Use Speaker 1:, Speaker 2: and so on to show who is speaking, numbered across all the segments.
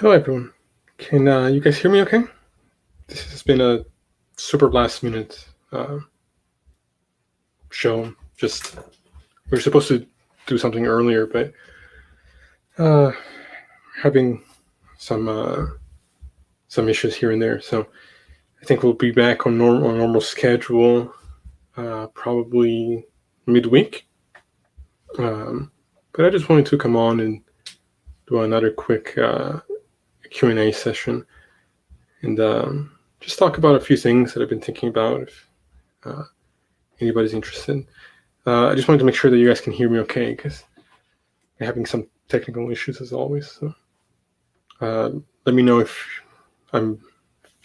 Speaker 1: Hello, everyone. Can you guys hear me okay? This has been a super last minute show. Just we were supposed to do something earlier, but uh, having some issues here and there. So I think we'll be back on normal schedule probably midweek. But I just wanted to come on and do another quick Q&A session and just talk about a few things that I've been thinking about if anybody's interested. I just wanted to make sure that you guys can hear me okay because I'm having some technical issues as always. So let me know if you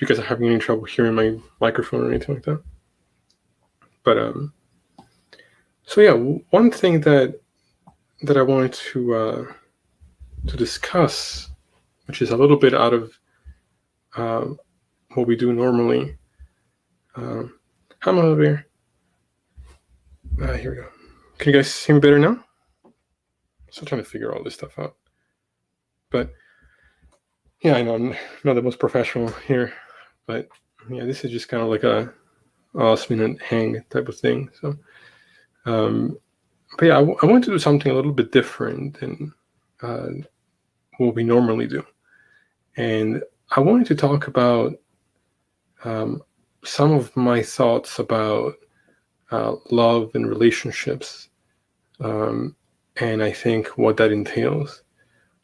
Speaker 1: guys are having any trouble hearing my microphone or anything like that. But so yeah, one thing that I wanted to discuss, which is a little bit out of what we do normally. Hi, Mother Bear. Here we go. Can you guys hear me better now? Still trying to figure all this stuff out. But yeah, I know I'm not the most professional here, but yeah, this is just kind of like a last minute hang type of thing. So, but yeah, I want to do something a little bit different than what we normally do, and I wanted to talk about some of my thoughts about love and relationships, and I think what that entails.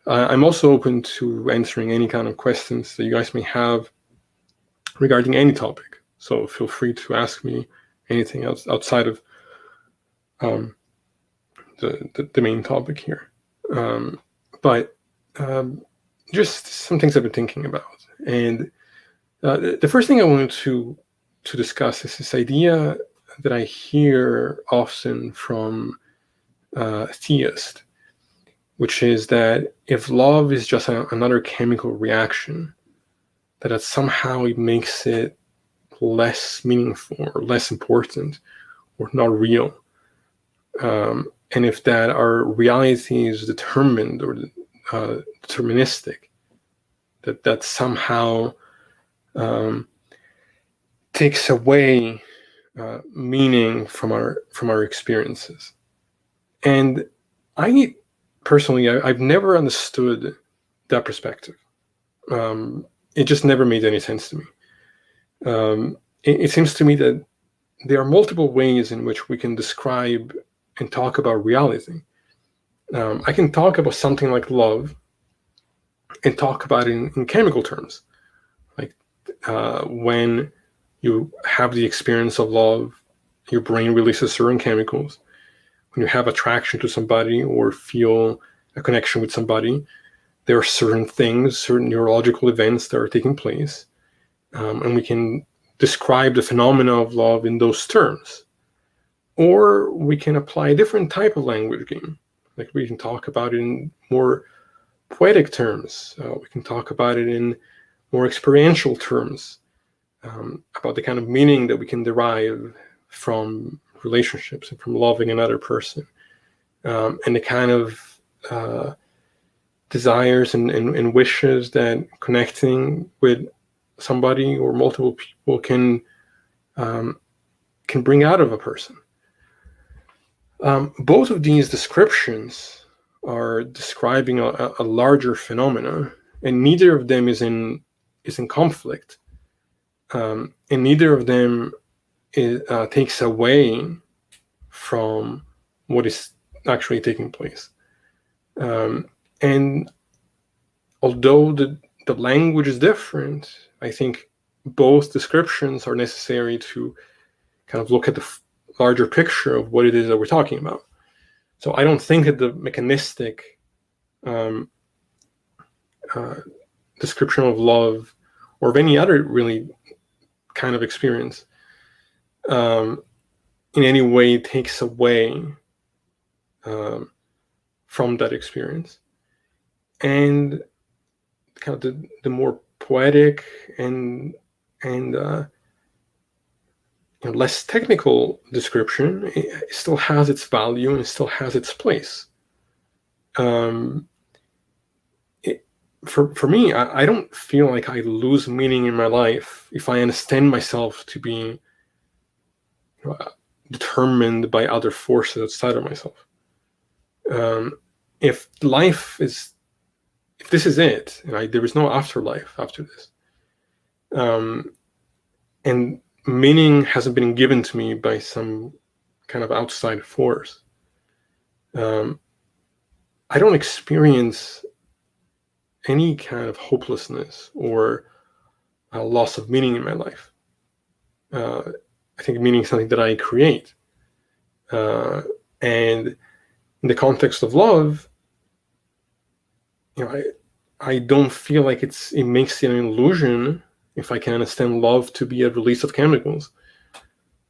Speaker 1: I'm also open to answering any kind of questions that you guys may have regarding any topic. So feel free to ask me anything else outside of the main topic here. But just some things I've been thinking about. And the first thing I wanted to discuss is this idea that I hear often from theists, which is that if love is just another chemical reaction, that somehow it makes it less meaningful or less important or not real. And if that our reality is determined or deterministic, that somehow takes away meaning from our experiences. And I personally, I've never understood that perspective. It just never made any sense to me. It seems to me that there are multiple ways in which we can describe and talk about reality. I can talk about something like love and talk about it in chemical terms. Like when you have the experience of love, your brain releases certain chemicals. When you have attraction to somebody or feel a connection with somebody, there are certain things, certain neurological events that are taking place. And we can describe the phenomena of love in those terms. Or we can apply a different type of language game. Like we can talk about it in more poetic terms. We can talk about it in more experiential terms, about the kind of meaning that we can derive from relationships and from loving another person, and the kind of desires and wishes that connecting with somebody or multiple people can bring out of a person. Both of these descriptions are describing a larger phenomena, and neither of them is in conflict, and neither of them takes away from what is actually taking place. And although the language is different, I think both descriptions are necessary to kind of look at the larger picture of what it is that we're talking about. So I don't think that the mechanistic description of love or of any other really kind of experience in any way takes away from that experience. And kind of the more poetic and less technical description, it still has its value and it still has its place. for me, I don't feel like I lose meaning in my life if I understand myself to be determined by other forces outside of myself. If this is it, and there is no afterlife after this, and meaning hasn't been given to me by some kind of outside force, I don't experience any kind of hopelessness or a loss of meaning in my life. I think meaning is something that I create. And in the context of love, I don't feel like it makes it an illusion if I can understand love to be a release of chemicals.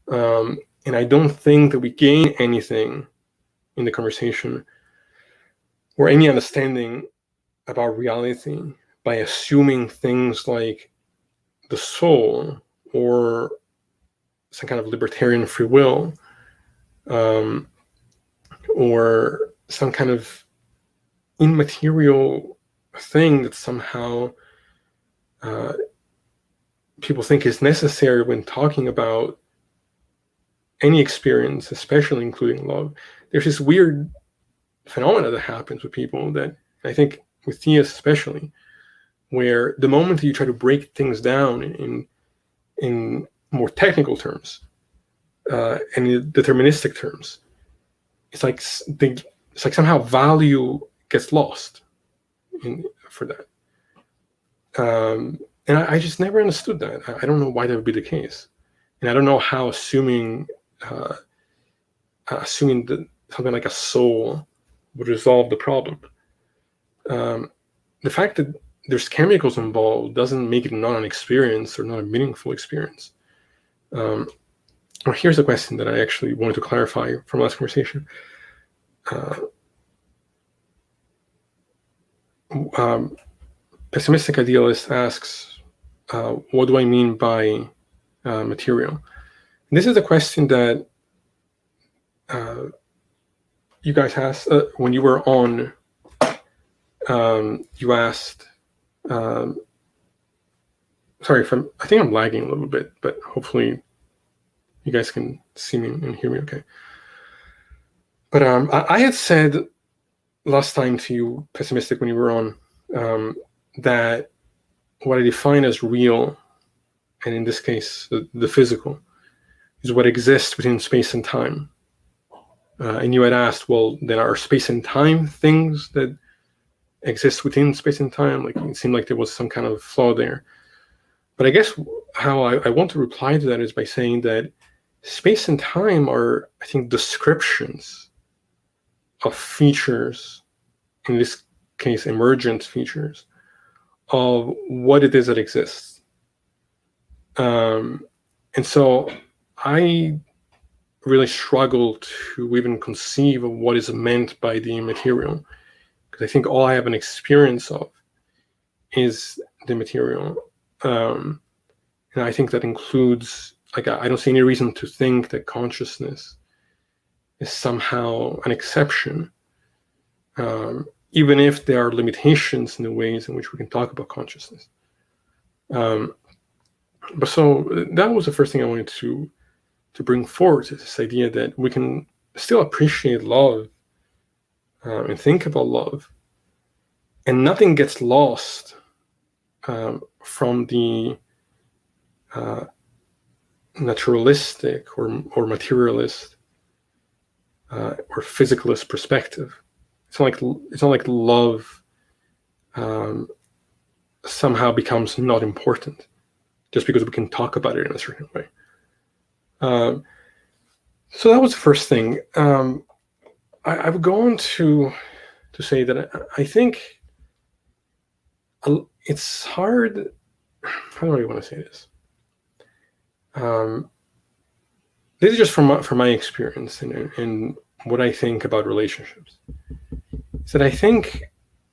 Speaker 1: And I don't think that we gain anything in the conversation or any understanding about reality by assuming things like the soul or some kind of libertarian free will, or some kind of immaterial thing that somehow people think is necessary when talking about any experience, especially including love. There's this weird phenomena that happens with people that I think with theists especially, where the moment that you try to break things down in more technical terms and in deterministic terms, it's like somehow value gets lost for that. And I just never understood that. I don't know why that would be the case, and I don't know how assuming that something like a soul would resolve the problem. The fact that there's chemicals involved doesn't make it not an experience or not a meaningful experience. Here's a question that I actually wanted to clarify from last conversation. Pessimistic idealist asks, what do I mean by material? And this is a question that you guys asked when you were on. You asked. Sorry, I think I'm lagging a little bit, but hopefully you guys can see me and hear me okay. But I had said last time to you, Pessimistic, when you were on, that what I define as real, and in this case, the physical, is what exists within space and time. And you had asked, well, there are space and time things that exist within space and time. Like, it seemed like there was some kind of flaw there. But I guess how I want to reply to that is by saying that space and time are, I think, descriptions of features, in this case, emergent features, of what it is that exists. And so I really struggle to even conceive of what is meant by the immaterial, because I think all I have an experience of is the material. And I think that includes, like, I don't see any reason to think that consciousness is somehow an exception, even if there are limitations in the ways in which we can talk about consciousness. But so that was the first thing I wanted to bring forward, is this idea that we can still appreciate love and think about love, and nothing gets lost from the naturalistic or materialist or physicalist perspective. It's not like love somehow becomes not important just because we can talk about it in a certain way. So that was the first thing. I would go on to say that I think it's hard. How do I want to say this? This is just from my experience and what I think about relationships. Is that I think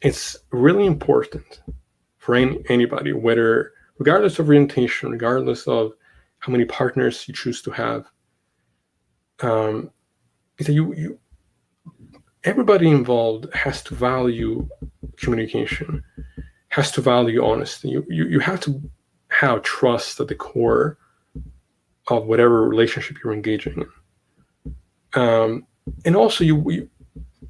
Speaker 1: it's really important for anybody, regardless of orientation, regardless of how many partners you choose to have, is that everybody involved has to value communication has to value honesty. You have to have trust at the core of whatever relationship you're engaging in. And also,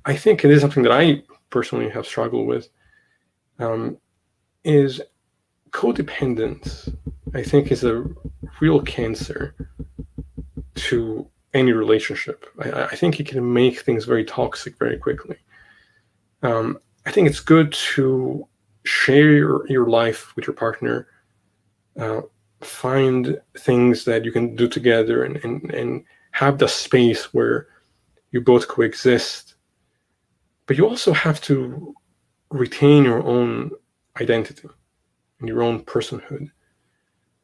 Speaker 1: I think it is something that I personally have struggled with, is codependence. I think is a real cancer to any relationship. I think it can make things very toxic very quickly. I think it's good to share your life with your partner, find things that you can do together, and have the space where you both coexist. But you also have to retain your own identity and your own personhood,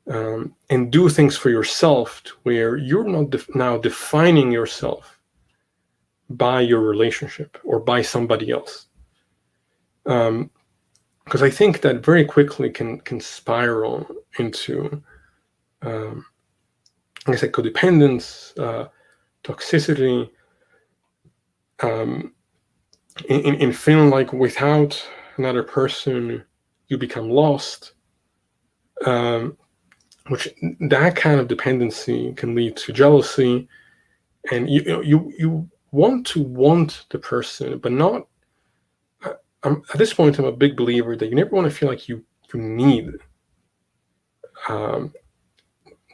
Speaker 1: and do things for yourself to where you're not now defining yourself by your relationship or by somebody else. Because I think that very quickly can spiral into, like I said, codependence, toxicity, in feeling like without another person you become lost, which that kind of dependency can lead to jealousy, and you want to want the person, but not. At this point, I'm a big believer that you never want to feel like you need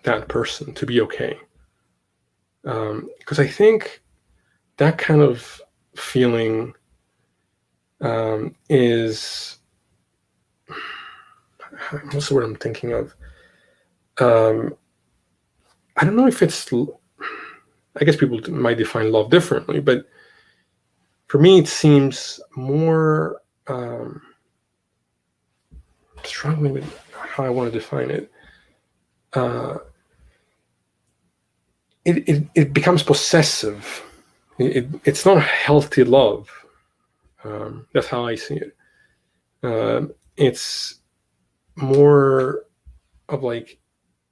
Speaker 1: that person to be okay, because I think that kind of feeling is, what's the word I'm thinking of? I don't know if it's, I guess people might define love differently, but for me, it seems more, struggling with how I want to define it. It becomes possessive. It's not a healthy love. That's how I see it. It's more of like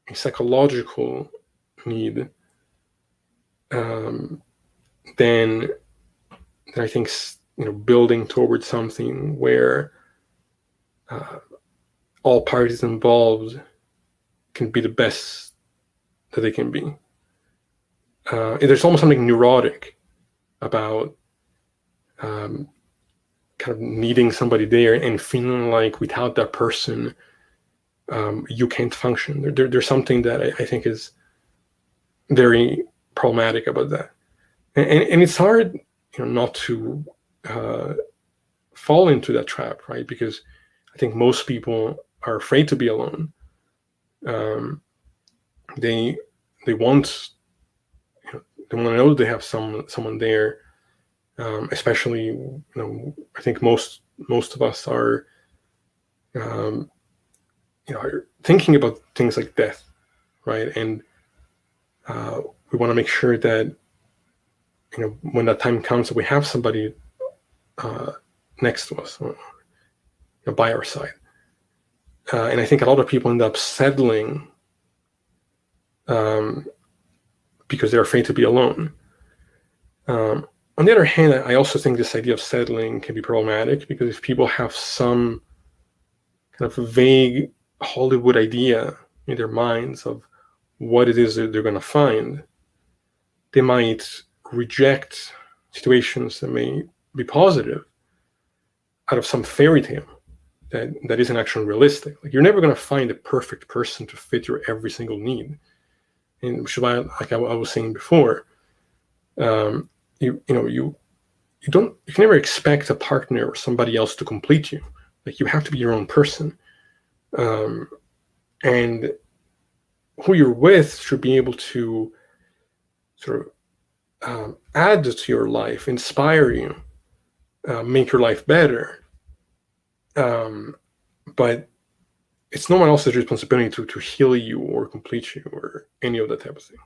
Speaker 1: a psychological need, than I think, building towards something where all parties involved can be the best that they can be. There's almost something neurotic about kind of needing somebody there and feeling like without that person, you can't function. There's something that I think is very problematic about that, and it's hard, not to fall into that trap, right? Because I think most people are afraid to be alone. They want, they want to know they have someone there. Especially, I think most of us are, are thinking about things like death, right? And we want to make sure that, when that time comes, that we have somebody next to us, by our side. And I think a lot of people end up settling because they're afraid to be alone. On the other hand, I also think this idea of settling can be problematic, because if people have some kind of vague Hollywood idea in their minds of what it is that they're going to find, they might reject situations that may be positive out of some fairy tale that isn't actually realistic. Like, you're never going to find the perfect person to fit your every single need. And which is why, like I was saying before, you can never expect a partner or somebody else to complete you. Like, you have to be your own person, and who you're with should be able to sort of add to your life, inspire you, make your life better. But it's no one else's responsibility to heal you or complete you or any of that type of thing.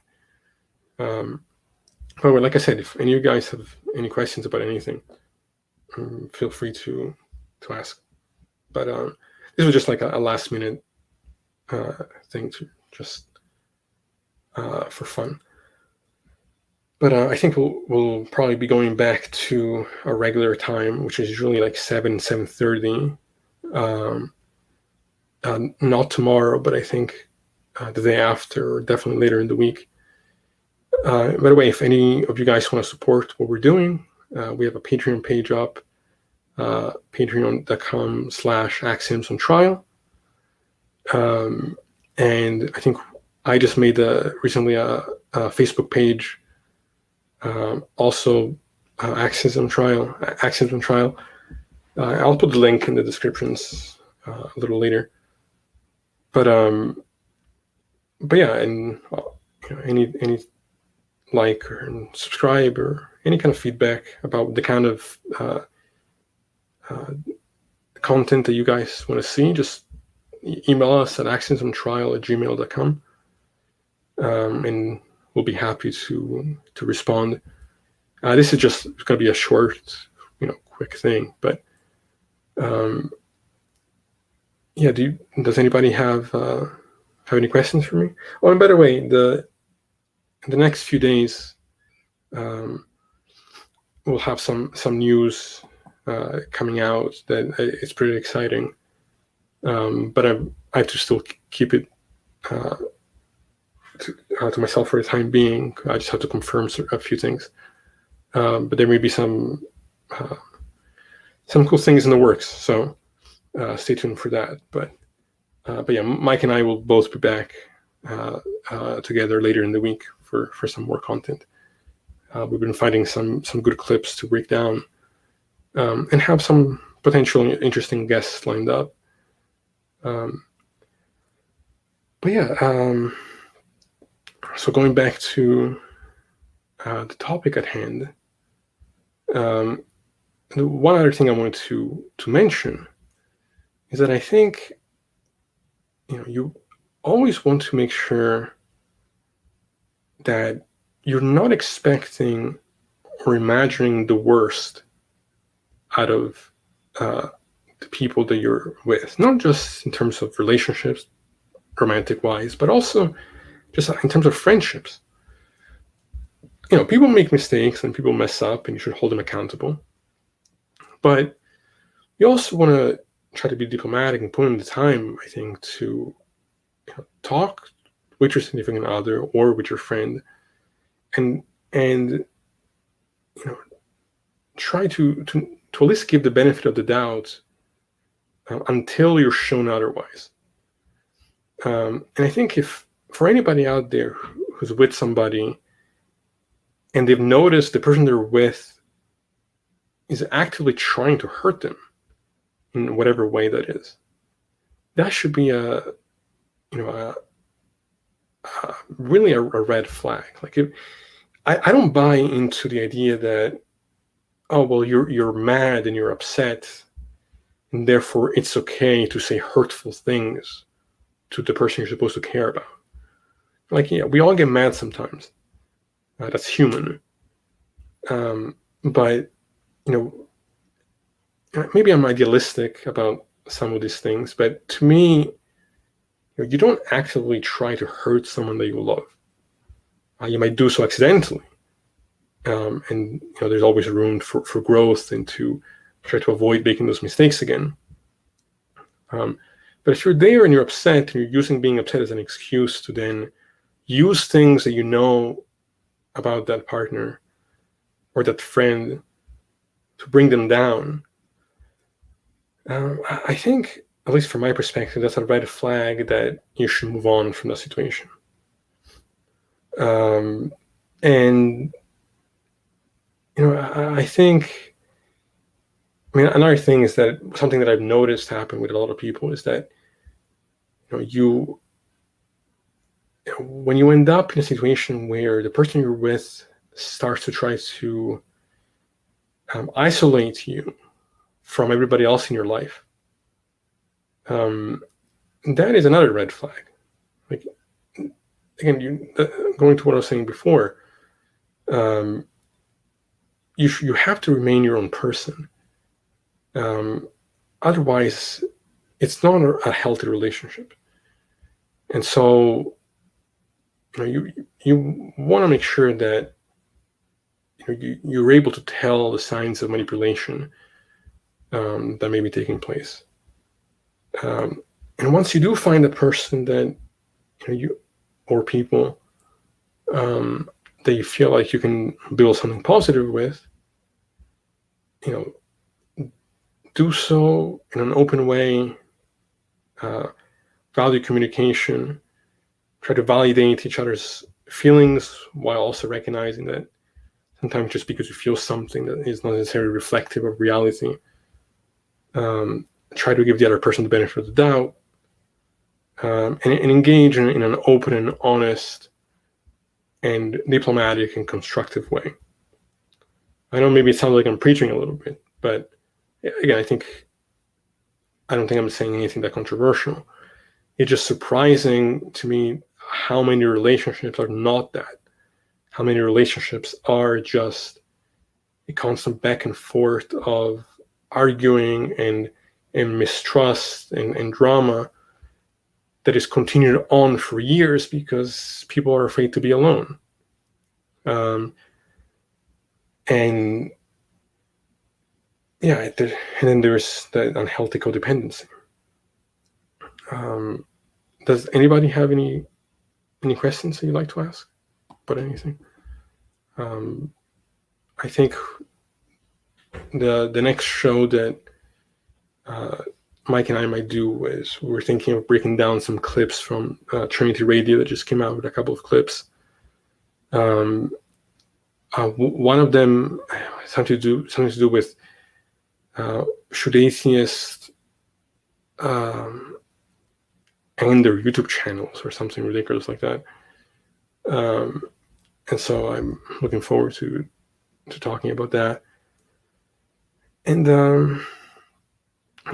Speaker 1: However, like I said, if any of you guys have any questions about anything, feel free to ask. But this was just like a last minute thing to just for fun. But I think we'll probably be going back to our regular time, which is usually like 7:30. not tomorrow, but I think the day after, or definitely later in the week. By the way, if any of you guys want to support what we're doing, we have a Patreon page up, patreon.com/axioms on trial. And I think I just made recently a Facebook page, also Axioms on Trial. I'll put the link in the descriptions a little later. But yeah, and any like or subscribe or any kind of feedback about the kind of content that you guys want to see, just email us at actionsontrial@gmail.com, and we'll be happy to respond. This is just going to be a short, quick thing, but yeah. Does anybody have any questions for me? Oh, and by the way, in the next few days, we'll have some news coming out that is pretty exciting. But I have to still keep it to myself for the time being. I just have to confirm a few things. But there may be some cool things in the works, so stay tuned for that. But yeah, Mike and I will both be back together later in the week for some more content. We've been finding some good clips to break down, and have some potential interesting guests lined up. But yeah, so going back to the topic at hand, one other thing I wanted to mention is that I think you always want to make sure that you're not expecting or imagining the worst out of the people that you're with, not just in terms of relationships, romantic wise, but also just in terms of friendships. People make mistakes and people mess up, and you should hold them accountable. But you also want to try to be diplomatic and put in the time, I think, to talk with your significant other or with your friend, and try to at least give the benefit of the doubt until you're shown otherwise. And I think if for anybody out there who's with somebody and they've noticed the person they're with is actively trying to hurt them in whatever way that is, that should be really a red flag. Like, I don't buy into the idea that, oh, well, you're mad and you're upset, and therefore it's okay to say hurtful things to the person you're supposed to care about. Like, yeah, we all get mad sometimes. That's human. But maybe I'm idealistic about some of these things, but to me, you don't actively try to hurt someone that you love. You might do so accidentally, and there's always room for growth and to try to avoid making those mistakes again. But if you're there and you're upset and you're using being upset as an excuse to then use things that you know about that partner or that friend to bring them down, I think, at least from my perspective, that's a red flag that you should move on from the situation. And I think, another thing is that something that I've noticed happen with a lot of people is that when you end up in a situation where the person you're with starts to try to isolate you from everybody else in your life, that is another red flag. Like, again, going to what I was saying before, you have to remain your own person. Otherwise, it's not a healthy relationship. And so, you want to make sure that you're able to tell the signs of manipulation that may be taking place. And once you do find a person that you or people that you feel like you can build something positive with, do so in an open way, value communication, try to validate each other's feelings while also recognizing that sometimes just because you feel something that is not necessarily reflective of reality, try to give the other person the benefit of the doubt, and engage in an open and honest and diplomatic and constructive way. I know maybe it sounds like I'm preaching a little bit, but again, I don't think I'm saying anything that controversial. It's just surprising to me how many relationships are not that. How many relationships are just a constant back and forth of arguing and mistrust and drama that is continued on for years because people are afraid to be alone. And then there's the unhealthy codependency. Does anybody have any questions that you'd like to ask about anything? I think the next show that Mike and I might do is we're thinking of breaking down some clips from Trinity Radio that just came out with a couple of clips. One of them has something to do with should atheists end their YouTube channels or something ridiculous like that. And so I'm looking forward to talking about that. And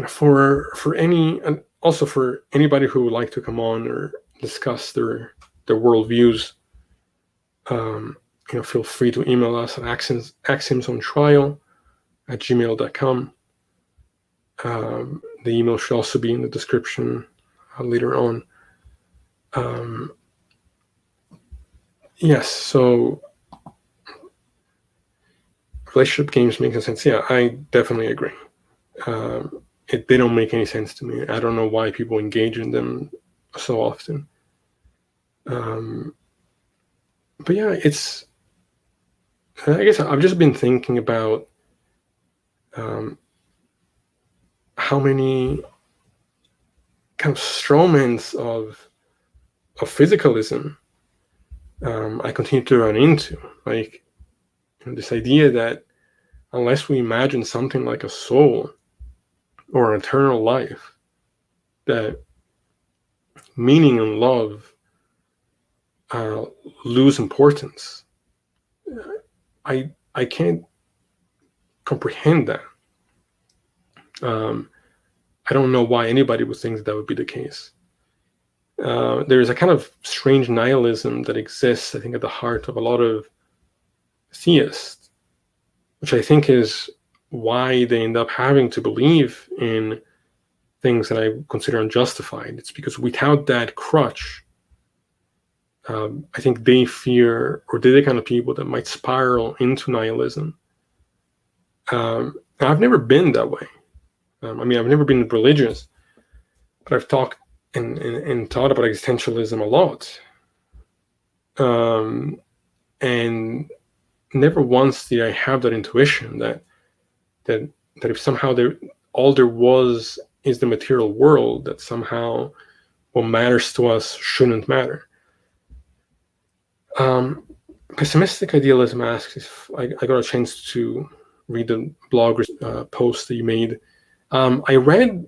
Speaker 1: for anybody who would like to come on or discuss their worldviews, feel free to email us at axiomsontrial@gmail.com. The email should also be in the description later on. Yes, so relationship games make sense. Yeah, I definitely agree. They don't make any sense to me. I don't know why people engage in them so often. But yeah, I guess I've just been thinking about how many kind of strawmans of physicalism I continue to run into. Like this idea that unless we imagine something like a soul or an eternal life, that meaning and love lose importance. I can't comprehend that. I don't know why anybody would think that would be the case. There's a kind of strange nihilism that exists, I think, at the heart of a lot of theists, which I think is why they end up having to believe in things that I consider unjustified. It's because without that crutch, I think they fear, or they're the kind of people that might spiral into nihilism. I've never been that way. I've never been religious, but I've talked and thought about existentialism a lot. And never once did I have that intuition that if somehow all there was is the material world, that somehow what matters to us shouldn't matter. Pessimistic idealism asks if I got a chance to read the blog post that you made. I read,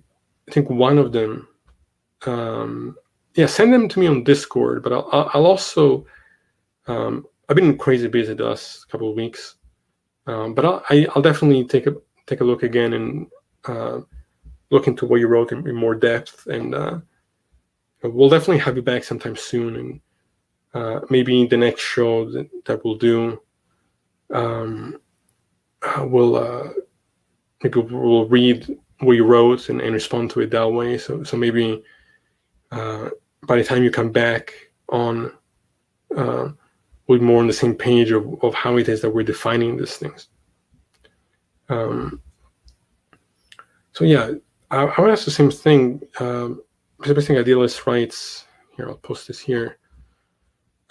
Speaker 1: I think, one of them. Send them to me on Discord, but I'll also, I've been crazy busy the last couple of weeks, but I'll definitely take a look again and look into what you wrote in more depth, and we'll definitely have you back sometime soon, and maybe the next show that we'll do, we'll read what you wrote and respond to it that way. So maybe by the time you come back on, we'll be more on the same page of how it is that we're defining these things. So yeah, I would ask the same thing. Persisting idealist writes, here, I'll post this here.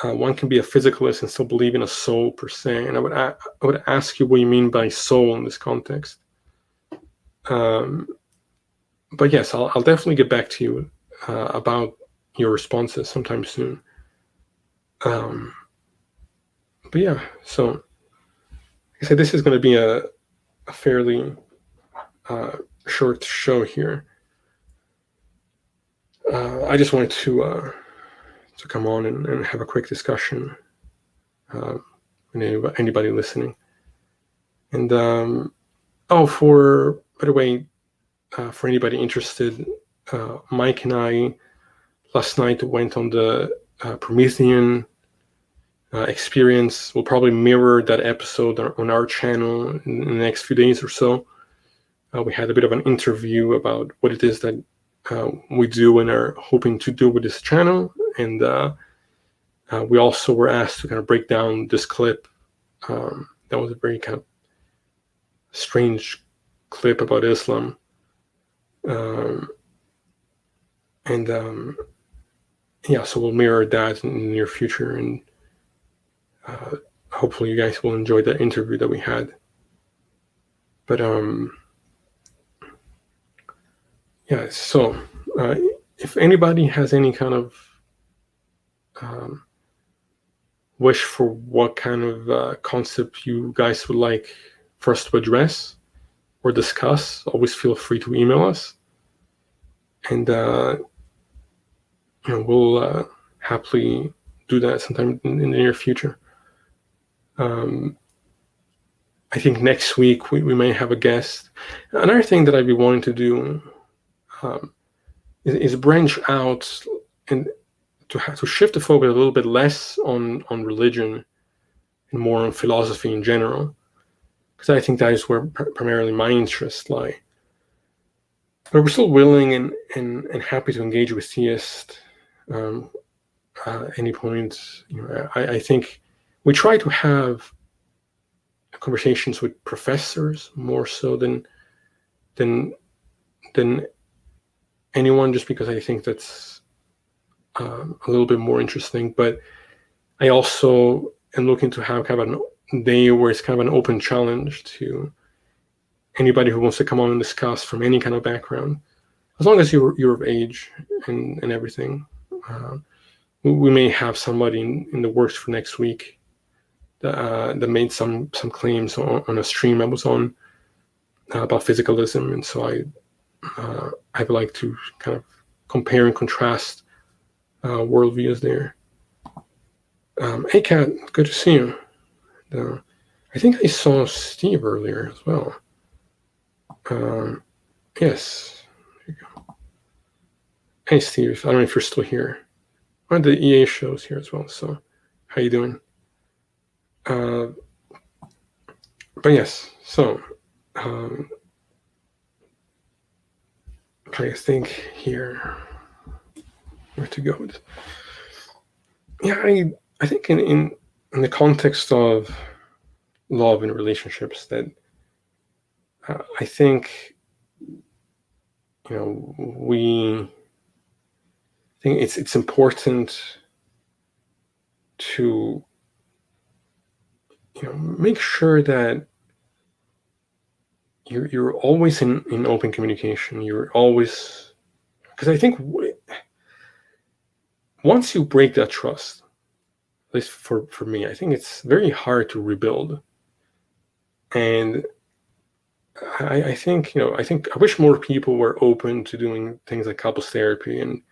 Speaker 1: One can be a physicalist and still believe in a soul per se. And I would ask you what you mean by soul in this context. But yes, I'll definitely get back to you about your responses sometime soon. But yeah, so like I said, this is going to be a fairly short show here. I just wanted to come on and have a quick discussion with anybody listening. And by the way, for anybody interested, Mike and I last night went on the Promethean experience. We'll probably mirror that episode on our channel in the next few days or so. We had a bit of an interview about what it is that we do and are hoping to do with this channel. And we also were asked to kind of break down this clip. That was a very kind of strange clip about Islam. Yeah, so we'll mirror that in the near future, and hopefully you guys will enjoy that interview that we had. But yeah, so if anybody has any kind of wish for what kind of concept you guys would like for us to address or discuss, always feel free to email us, and we'll happily do that sometime in the near future. I think next week we may have a guest. Another thing that I'd be wanting to do is branch out and to shift the focus a little bit less on religion and more on philosophy in general, because I think that is where primarily my interests lie. But we're still willing and happy to engage with theists at any point. I think we try to have conversations with professors more so than anyone, just because I think that's a little bit more interesting. But I also am looking to have kind of a day where it's kind of an open challenge to anybody who wants to come on and discuss from any kind of background, as long as you're of age and everything. We may have somebody in the works for next week that made some claims on a stream I was on about physicalism, and so I would like to kind of compare and contrast worldviews there. Hey, Kat, good to see you. I think I saw Steve earlier as well. Yes. There you go. Hey, Steve. I don't know if you're still here. One of the EA shows here as well. So, how you doing? But yes. So, I think here where to go with. Yeah, I think in the context of love and relationships, that I think we think it's important to make sure that you're always in open communication. You're always, because I think once you break that trust, at least for me, I think it's very hard to rebuild. And I think I wish more people were open to doing things like couples therapy and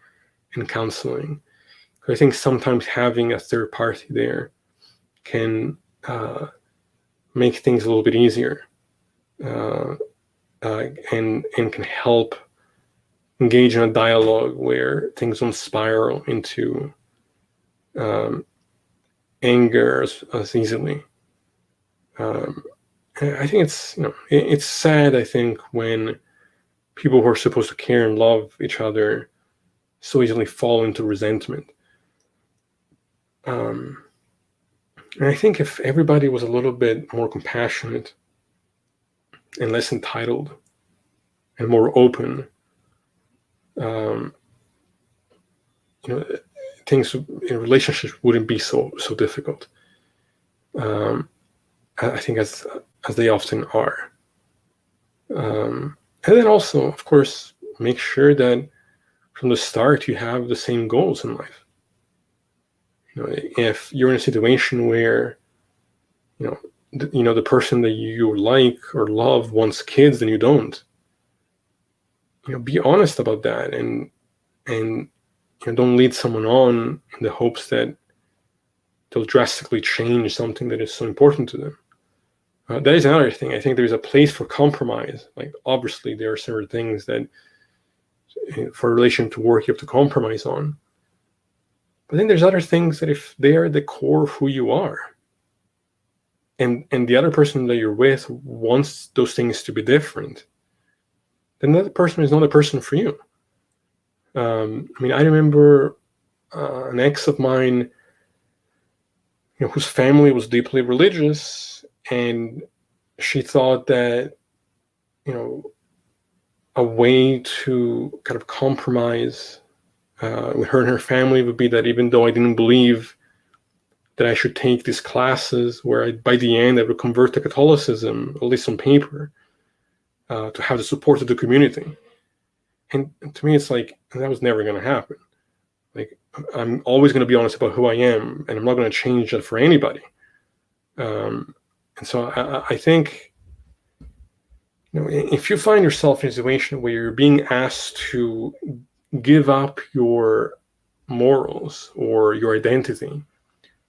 Speaker 1: counseling. I think sometimes having a third party there can make things a little bit easier, and can help engage in a dialogue where things don't spiral into anger as easily. I think it's sad, I think, when people who are supposed to care and love each other so easily fall into resentment. And I think if everybody was a little bit more compassionate and less entitled and more open, things in relationships wouldn't be so difficult. I think as they often are. And then also, of course, make sure that from the start you have the same goals in life. If you're in a situation where the person that you like or love wants kids and you don't, be honest about that, and don't lead someone on in the hopes that they'll drastically change something that is so important to them. That is another thing. I think there's a place for compromise. Like, obviously, there are certain things that for a relation to work, you have to compromise on. But then there's other things that if they are the core of who you are, and the other person that you're with wants those things to be different, then that person is not a person for you. I remember an ex of mine, whose family was deeply religious, and she thought that, a way to kind of compromise with her and her family would be that even though I didn't believe that I should take these classes, where by the end I would convert to Catholicism, at least on paper, to have the support of the community. And to me, it's like, that was never going to happen. Like, I'm always going to be honest about who I am, and I'm not going to change that for anybody. And so I think, if you find yourself in a situation where you're being asked to give up your morals or your identity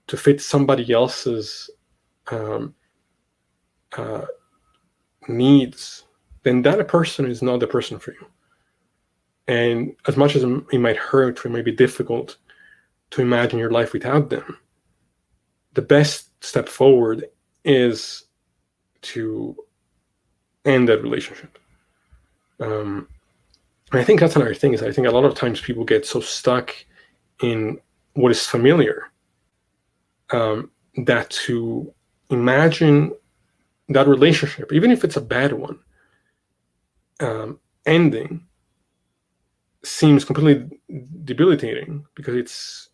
Speaker 1: to fit somebody else's needs, then that person is not the person for you. And as much as it might hurt, or it might be difficult to imagine your life without them, the best step forward is to end that relationship. And I think that's another thing, is I think a lot of times people get so stuck in what is familiar that to imagine that relationship, even if it's a bad one, ending seems completely debilitating, because it's,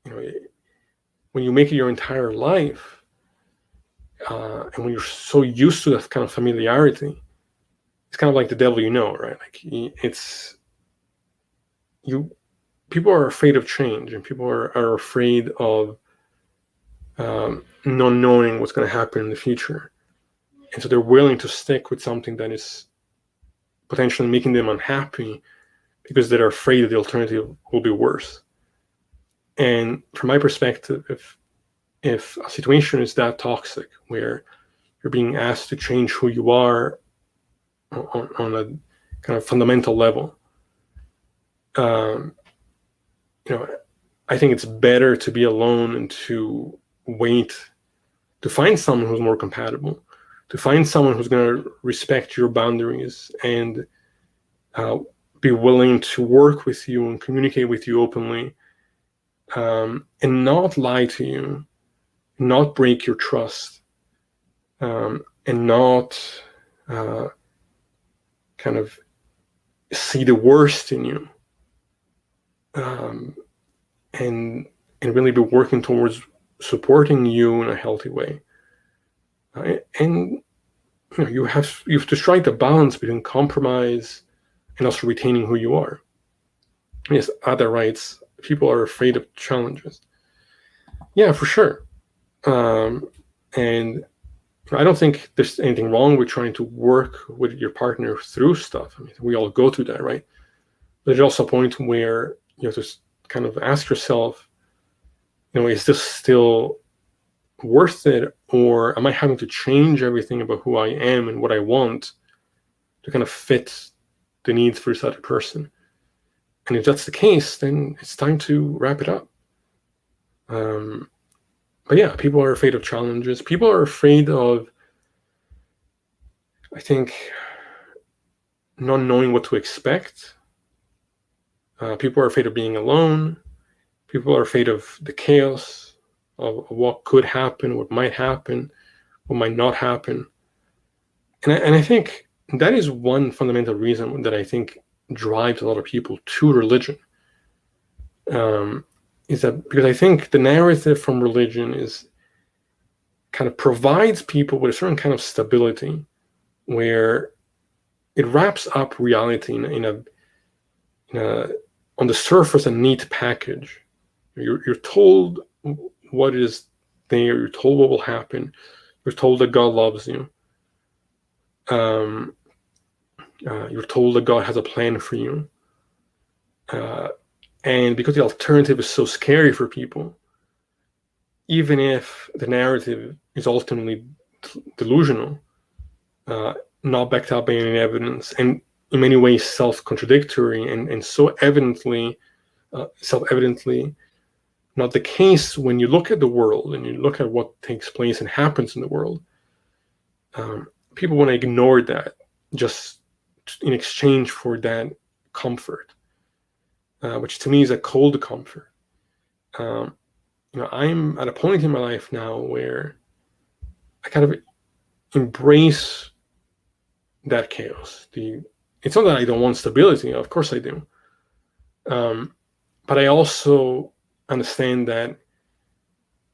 Speaker 1: when you make it your entire life, and when you're so used to that kind of familiarity, it's kind of like the devil, right? Like, people are afraid of change, and people are afraid of not knowing what's going to happen in the future. And so they're willing to stick with something that is potentially making them unhappy, because they're afraid that the alternative will be worse. And from my perspective, if a situation is that toxic, where you're being asked to change who you are on a kind of fundamental level, I think it's better to be alone and to wait to find someone who's more compatible, to find someone who's going to respect your boundaries and be willing to work with you and communicate with you openly, and not lie to you, not break your trust, and not kind of see the worst in you, and really be working towards supporting you in a healthy way. And you have to strike the balance between compromise and also retaining who you are. Yes, otherwise people are afraid of challenges. Yeah, for sure. And I don't think there's anything wrong with trying to work with your partner through stuff. We all go through that, right? But there's also a point where you have to kind of ask yourself, is this still worth it, or am I having to change everything about who I am and what I want to kind of fit the needs for this other person? And if that's the case, then it's time to wrap it up. But yeah, people are afraid of challenges. People are afraid of, I think, not knowing what to expect. People are afraid of being alone. People are afraid of the chaos of what could happen, what might happen, what might not happen. And I think that is one fundamental reason that I think drives a lot of people to religion. is that because I think the narrative from religion is kind of provides people with a certain kind of stability where it wraps up reality in a on the surface a neat package. You're told what is there. You're told what will happen. You're told that God loves you. You're told that God has a plan for you. And because the alternative is so scary for people, even if the narrative is ultimately delusional, not backed up by any evidence, and in many ways self-contradictory, and so evidently, self-evidently not the case when you look at the world and you look at what takes place and happens in the world. People want to ignore that just in exchange for that comfort, which to me is a cold comfort. I'm at a point in my life now where I kind of embrace that chaos. It's not that I don't want stability, of course I do. But I also understand that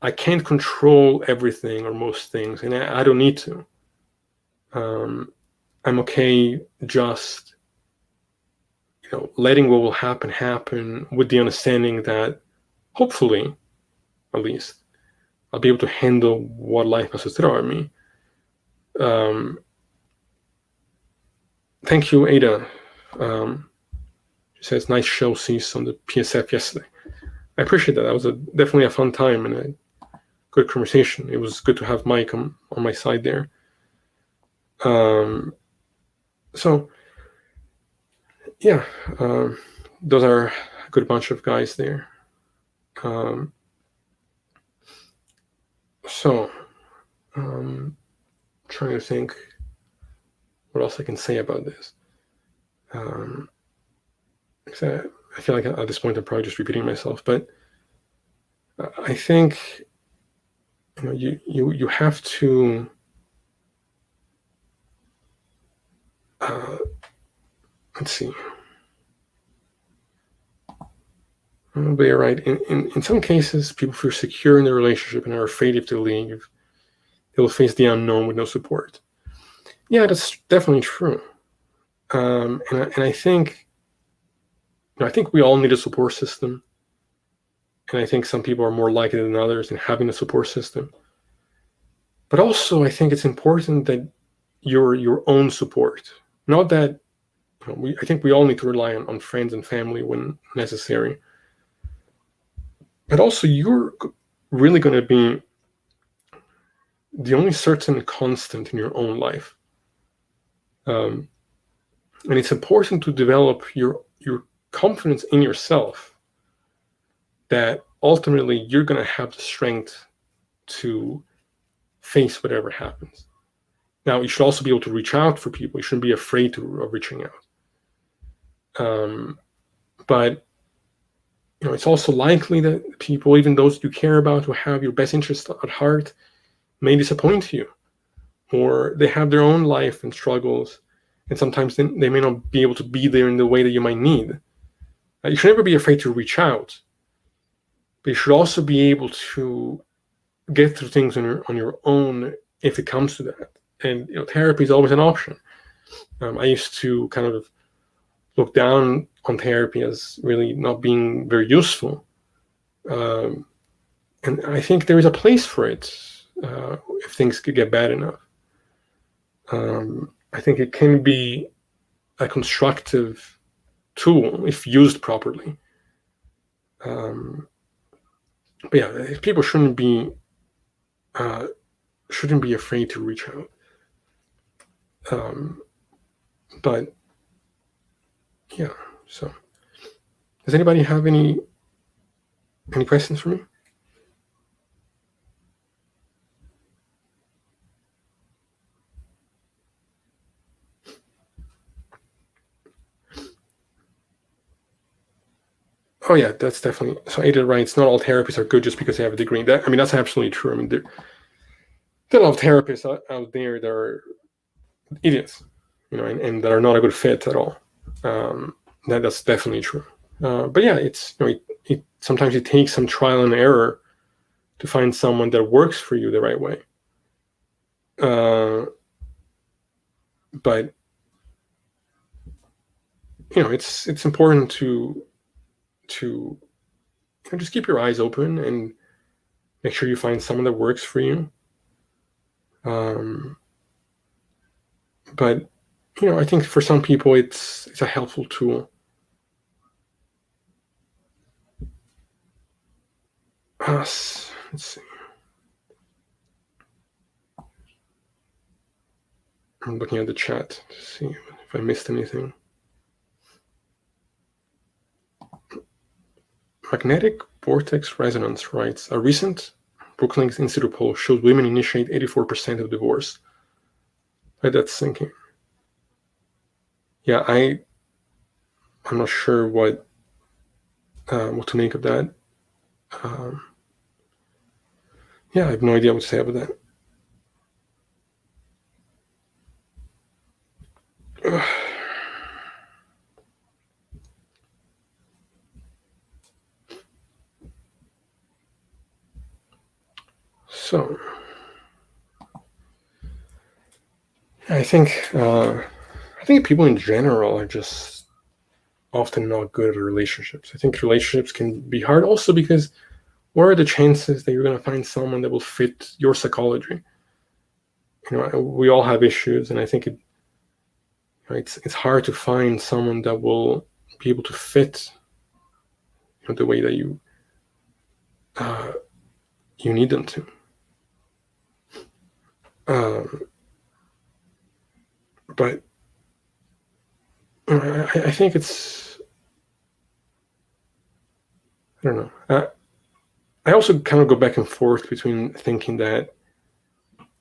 Speaker 1: I can't control everything or most things, and I don't need to. I'm okay just, letting what will happen with the understanding that hopefully, at least, I'll be able to handle what life has to throw at me. Thank you, Ada. She says, nice show, Cease, on the PSF yesterday. I appreciate that. That was definitely a fun time and a good conversation. It was good to have Mike on my side there. So, yeah, those are a good bunch of guys there. Trying to think what else I can say about this. I feel like at this point I'm probably just repeating myself, but I think you have to let's see. But you're right. In some cases, people feel secure in their relationship and are afraid if they leave, they will face the unknown with no support. Yeah, that's definitely true. And I think we all need a support system. And I think some people are more likely than others in having a support system. But also, I think it's important that your own support. Not that I think we all need to rely on friends and family when necessary. But also, you're really going to be the only certain constant in your own life. And it's important to develop your confidence in yourself that ultimately you're going to have the strength to face whatever happens. Now, you should also be able to reach out for people. You shouldn't be afraid of reaching out. But it's also likely that people, even those you care about, who have your best interest at heart, may disappoint you, or they have their own life and struggles, and sometimes they may not be able to be there in the way that you might need. You should never be afraid to reach out, but you should also be able to get through things on your own if it comes to that. And therapy is always an option. I used to kind of look down on therapy as really not being very useful, and I think there is a place for it if things could get bad enough. I think it can be a constructive tool if used properly. But yeah, people shouldn't be afraid to reach out. But yeah, so does anybody have any questions for me? Oh yeah, that's definitely. So Ada writes, not all therapists are good just because they have a degree. That's absolutely true. I mean, there are a lot of therapists out there that are idiots, and that are not a good fit at all. That's definitely true. But yeah, it's it sometimes it takes some trial and error to find someone that works for you the right way. But it's important to just keep your eyes open and make sure you find someone that works for you. But I think for some people it's a helpful tool. Let's see. I'm looking at the chat to see if I missed anything. Magnetic Vortex Resonance writes, a recent Brookings Institute poll shows women initiate 84% of divorce. That's sinking. Yeah, I'm not sure what to make of that. Yeah, I have no idea what to say about that. So, I think people in general are just often not good at relationships. I think relationships can be hard also because what are the chances that you're going to find someone that will fit your psychology? We all have issues, and I think it's hard to find someone that will be able to fit the way that you need them to. But I think it's, I don't know. I also kind of go back and forth between thinking that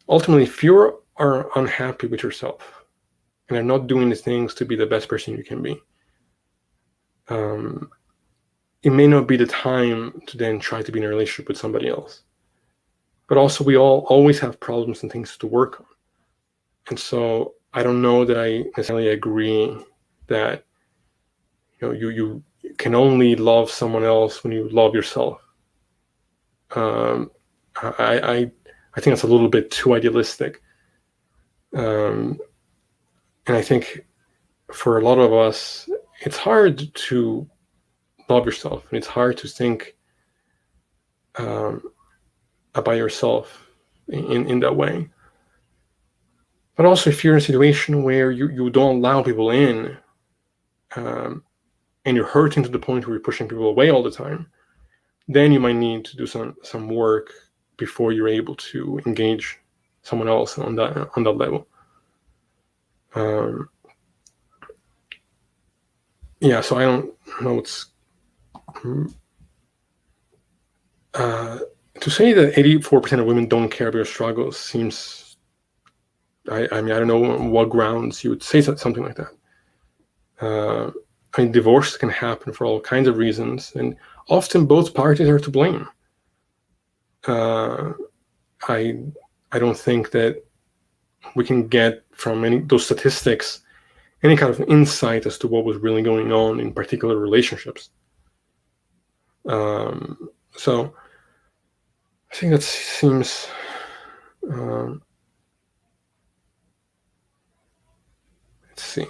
Speaker 1: ultimately, if you are unhappy with yourself and are not doing the things to be the best person you can be, it may not be the time to then try to be in a relationship with somebody else. But also, we all always have problems and things to work on. And so I don't know that I necessarily agree that you can only love someone else when you love yourself. I think that's a little bit too idealistic. And I think for a lot of us, it's hard to love yourself, and it's hard to think about yourself in that way. But also, if you're in a situation where you don't allow people in, and you're hurting to the point where you're pushing people away all the time, then you might need to do some work before you're able to engage someone else on that level. Yeah, so I don't know what's to say that 84% of women don't care about your struggles seems. I mean, I don't know on what grounds you would say something like that. I mean, divorce can happen for all kinds of reasons, and often both parties are to blame. I don't think that we can get from those statistics any kind of insight as to what was really going on in particular relationships. So I think that seems let's see.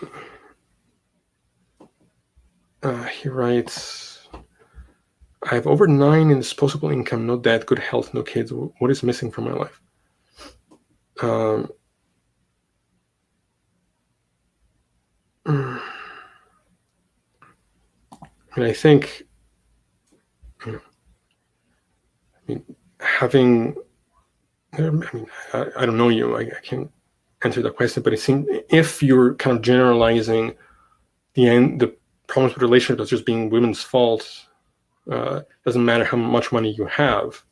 Speaker 1: He writes, I have over 9 in disposable income, no debt, good health, no kids. What is missing from my life? And I think, having, I don't know you, I can't answer that question, but it seems if you're kind of generalizing the problems with relationships as just being women's fault, doesn't matter how much money you have,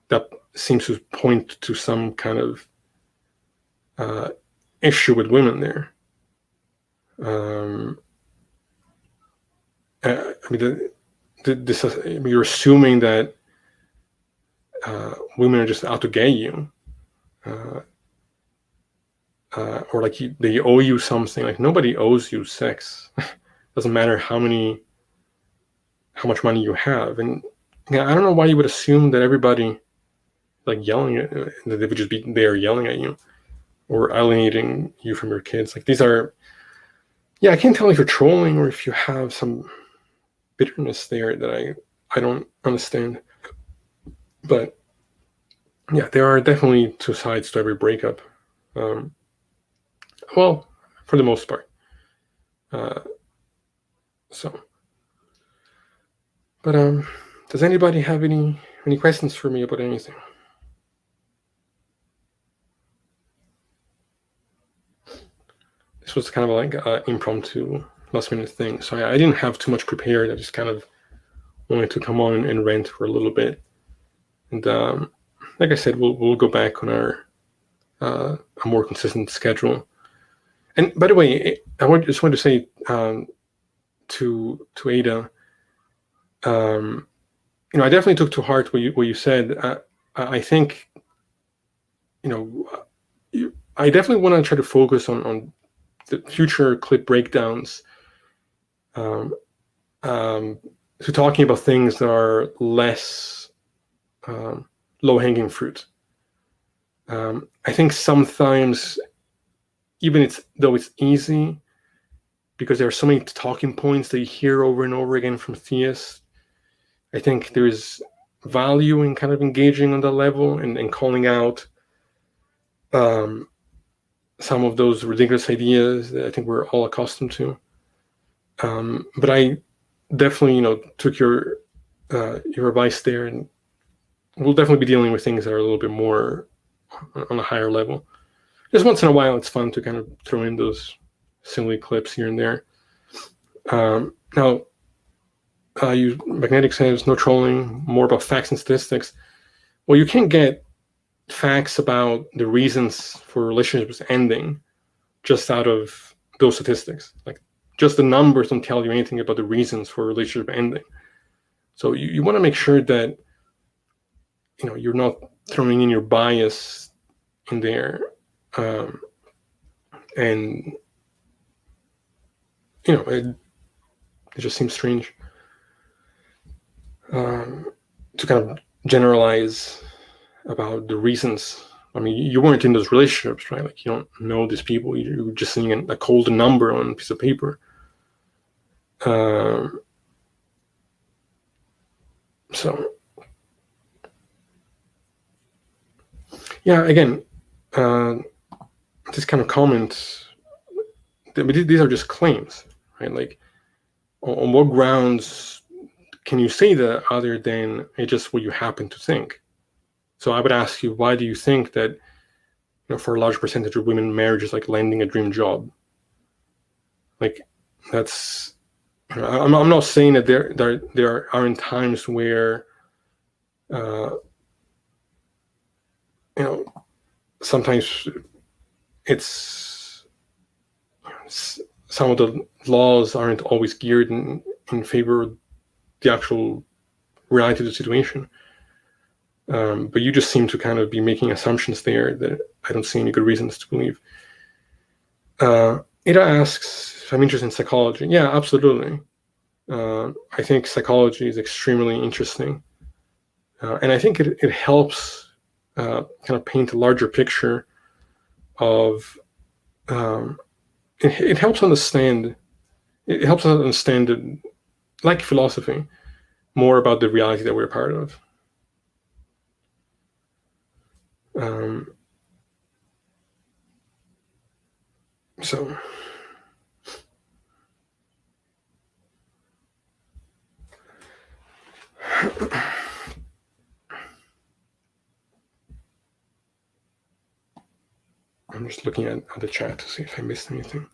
Speaker 1: that seems to point to some kind of issue with women there. You're assuming that women are just out to get you, or like they owe you something. Like, nobody owes you sex. Doesn't matter how many how much money you have. And I don't know why you would assume that everybody like yelling at that they would just be there yelling at you or alienating you from your kids. Like these are, I can't tell if you're trolling or if you have some bitterness there that I don't understand. But yeah, there are definitely two sides to every breakup. Well, for the most part. So, but does anybody have any questions for me about anything? This was kind of like an impromptu last minute thing, so I didn't have too much prepared. I just kind of wanted to come on and rant for a little bit. And like I said, we'll go back on our a more consistent schedule. And by the way, just wanted to say to Ada, I definitely took to heart what you said. I think, I definitely want to try to focus on the future clip breakdowns, to talking about things that are less low-hanging fruit. I think sometimes, even though it's easy, because there are so many talking points that you hear over and over again from theists, I think there's value in kind of engaging on that level and calling out some of those ridiculous ideas that I think we're all accustomed to. But I definitely, took your advice there, and we'll definitely be dealing with things that are a little bit more on a higher level. Just once in a while, it's fun to kind of throw in those silly clips here and there. Now, Magnetic says no trolling, more about facts and statistics. Well, you can't get facts about the reasons for relationships ending just out of those statistics. Like, just the numbers don't tell you anything about the reasons for a relationship ending. So you want to make sure that you're not throwing in your bias in there, and it just seems strange to kind of generalize about the reasons. I mean, you weren't in those relationships, right? Like, you don't know these people. You're just seeing a cold number on a piece of paper. So, yeah, again, this kind of comments, these are just claims, right? Like, on what grounds can you say that other than it's just what you happen to think? So I would ask you, why do you think that, for a large percentage of women, marriage is like landing a dream job? Like, that's, I'm not saying that there aren't times where, sometimes it's, some of the laws aren't always geared in favor of the actual reality of the situation. But you just seem to kind of be making assumptions there that I don't see any good reasons to believe. Ida asks if I'm interested in psychology. Yeah, absolutely. I think psychology is extremely interesting. And I think it helps kind of paint a larger picture of, it helps understand, us understand, like philosophy, more about the reality that we're part of. So, I'm just looking at the chat to see if I missed anything.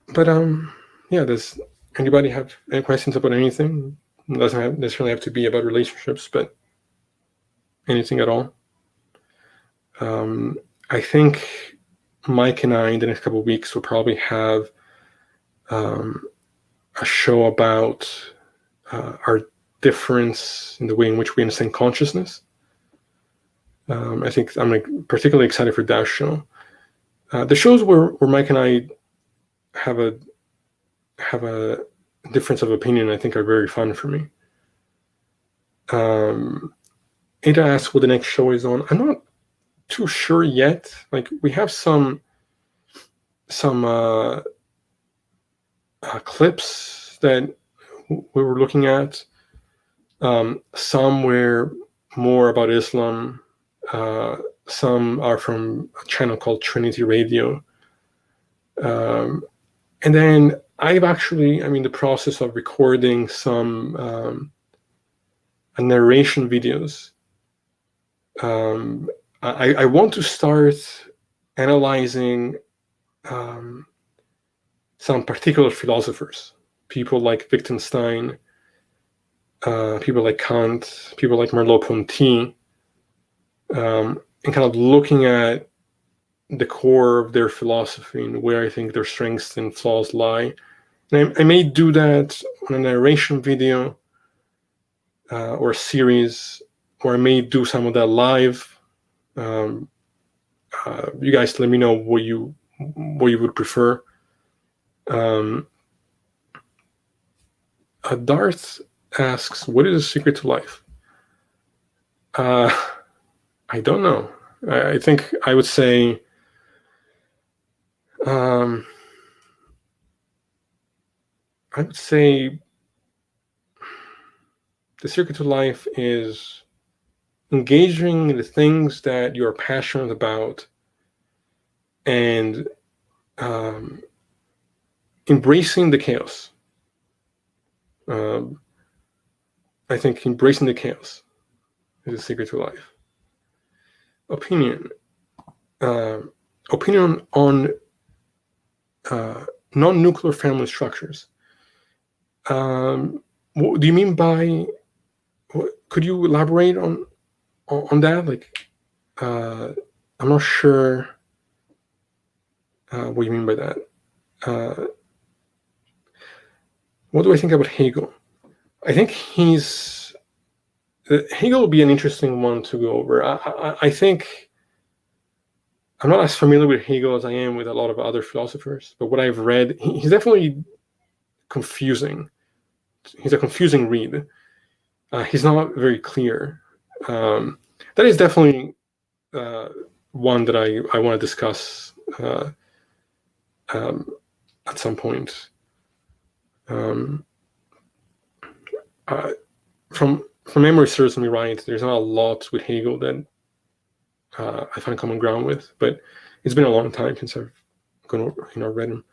Speaker 1: But yeah, does anybody have any questions about anything? It doesn't necessarily have to be about relationships, but anything at all. I think Mike and I, in the next couple of weeks, will probably have a show about our difference in the way in which we understand consciousness. I think I'm particularly excited for that show. The shows where Mike and I have a have a difference of opinion, I think, are very fun for me. Ada asks what the next show is on. I'm not too sure yet. Like, we have some clips that we were looking at. Some were more about Islam. Some are from a channel called Trinity Radio. And then I'm in the process of recording some narration videos. I want to start analyzing some particular philosophers, people like Wittgenstein, people like Kant, people like Merleau-Ponty, and kind of looking at the core of their philosophy and where I think their strengths and flaws lie. And I may do that on a narration video or a series, or I may do some of that live. You guys let me know what you would prefer. Darth asks, what is the secret to life? I don't know. I think I would say the secret to life is engaging in the things that you're passionate about and embracing the chaos. I think embracing the chaos is the secret to life. Opinion on non-nuclear family structures. What do you mean by? Could you elaborate on that? Like, I'm not sure what you mean by that. What do I think about Hegel? I think Hegel would be an interesting one to go over. I think I'm not as familiar with Hegel as I am with a lot of other philosophers, but what I've read, he's definitely confusing. He's a confusing read. He's not very clear. That is definitely one that I want to discuss at some point. From memory serves me right, there's not a lot with Hegel that I find common ground with, but it's been a long time since I've read him.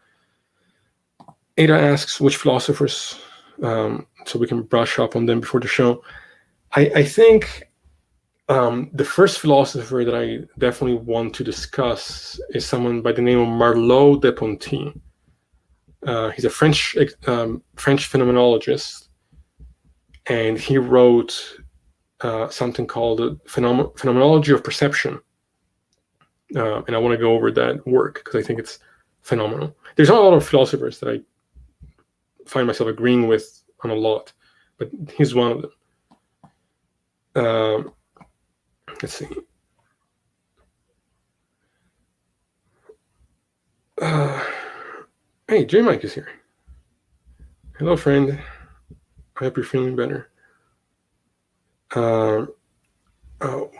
Speaker 1: Ada asks which philosophers, so we can brush up on them before the show. I think the first philosopher that I definitely want to discuss is someone by the name of Merleau-Ponty. He's a French phenomenologist, and he wrote something called Phenomenology of Perception. And I want to go over that work because I think it's phenomenal. There's not a lot of philosophers that I find myself agreeing with on a lot, but he's one of them. Let's see. Hey, J Mike is here. Hello, friend. I hope you're feeling better.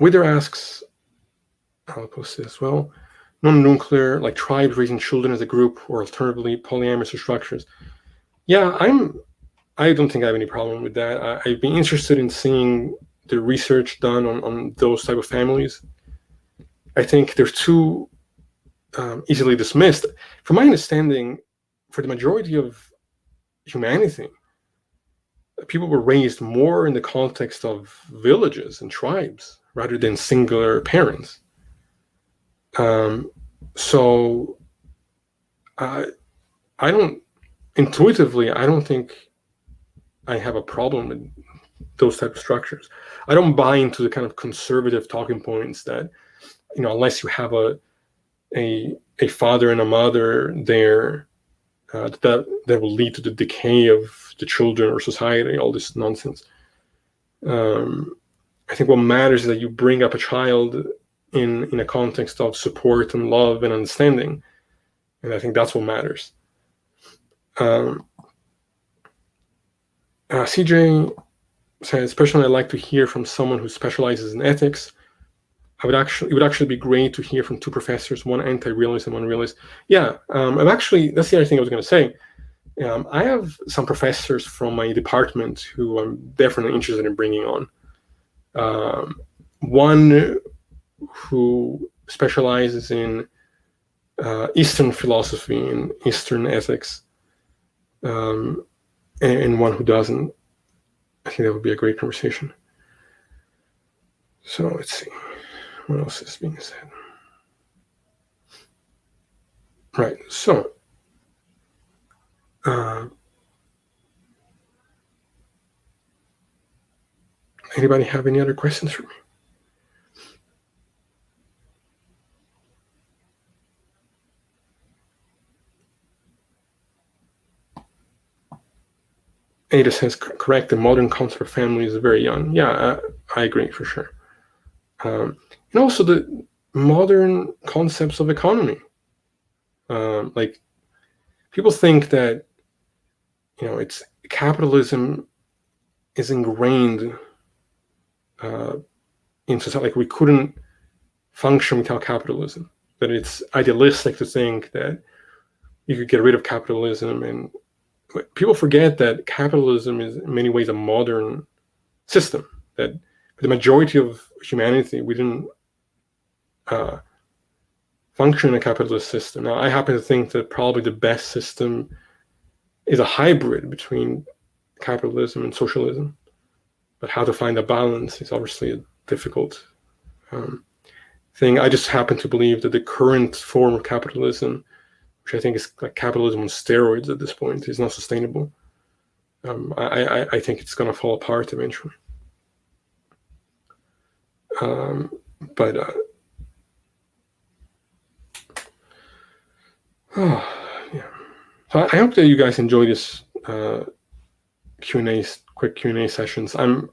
Speaker 1: Wither asks, I'll post this as well, non-nuclear, like tribes raising children as a group, or alternatively polyamorous structures. Yeah, I don't think I have any problem with that. I'd be interested in seeing the research done on those type of families. I think they're too easily dismissed. From my understanding, for the majority of humanity, people were raised more in the context of villages and tribes rather than singular parents. So I don't think I have a problem with those type of structures. I don't buy into the kind of conservative talking points that, unless you have a father and a mother there, that will lead to the decay of the children or society, all this nonsense. I think what matters is that you bring up a child in a context of support and love and understanding. And I think that's what matters. CJ says, personally, I'd like to hear from someone who specializes in ethics. It would actually be great to hear from two professors, one anti-realist and one realist. Yeah, that's the other thing I was going to say. I have some professors from my department who I'm definitely interested in bringing on. One who specializes in Eastern philosophy and Eastern ethics, and one who doesn't. I think that would be a great conversation. So let's see. What else is being said? Right. So, anybody have any other questions for me? Ada says, correct, the modern concept of family is very young. Yeah, I agree for sure. And also the modern concepts of economy. Like, people think that, it's capitalism is ingrained in society. Like, we couldn't function without capitalism. That it's idealistic to think that you could get rid of capitalism. And people forget that capitalism is in many ways a modern system. That for the majority of humanity, we didn't function in a capitalist system. Now, I happen to think that probably the best system is a hybrid between capitalism and socialism. But how to find a balance is obviously a difficult thing. I just happen to believe that the current form of capitalism, which I think is like capitalism on steroids at this point, is not sustainable. I think it's going to fall apart eventually. Yeah. So I hope that you guys enjoy this quick Q&A sessions. I'm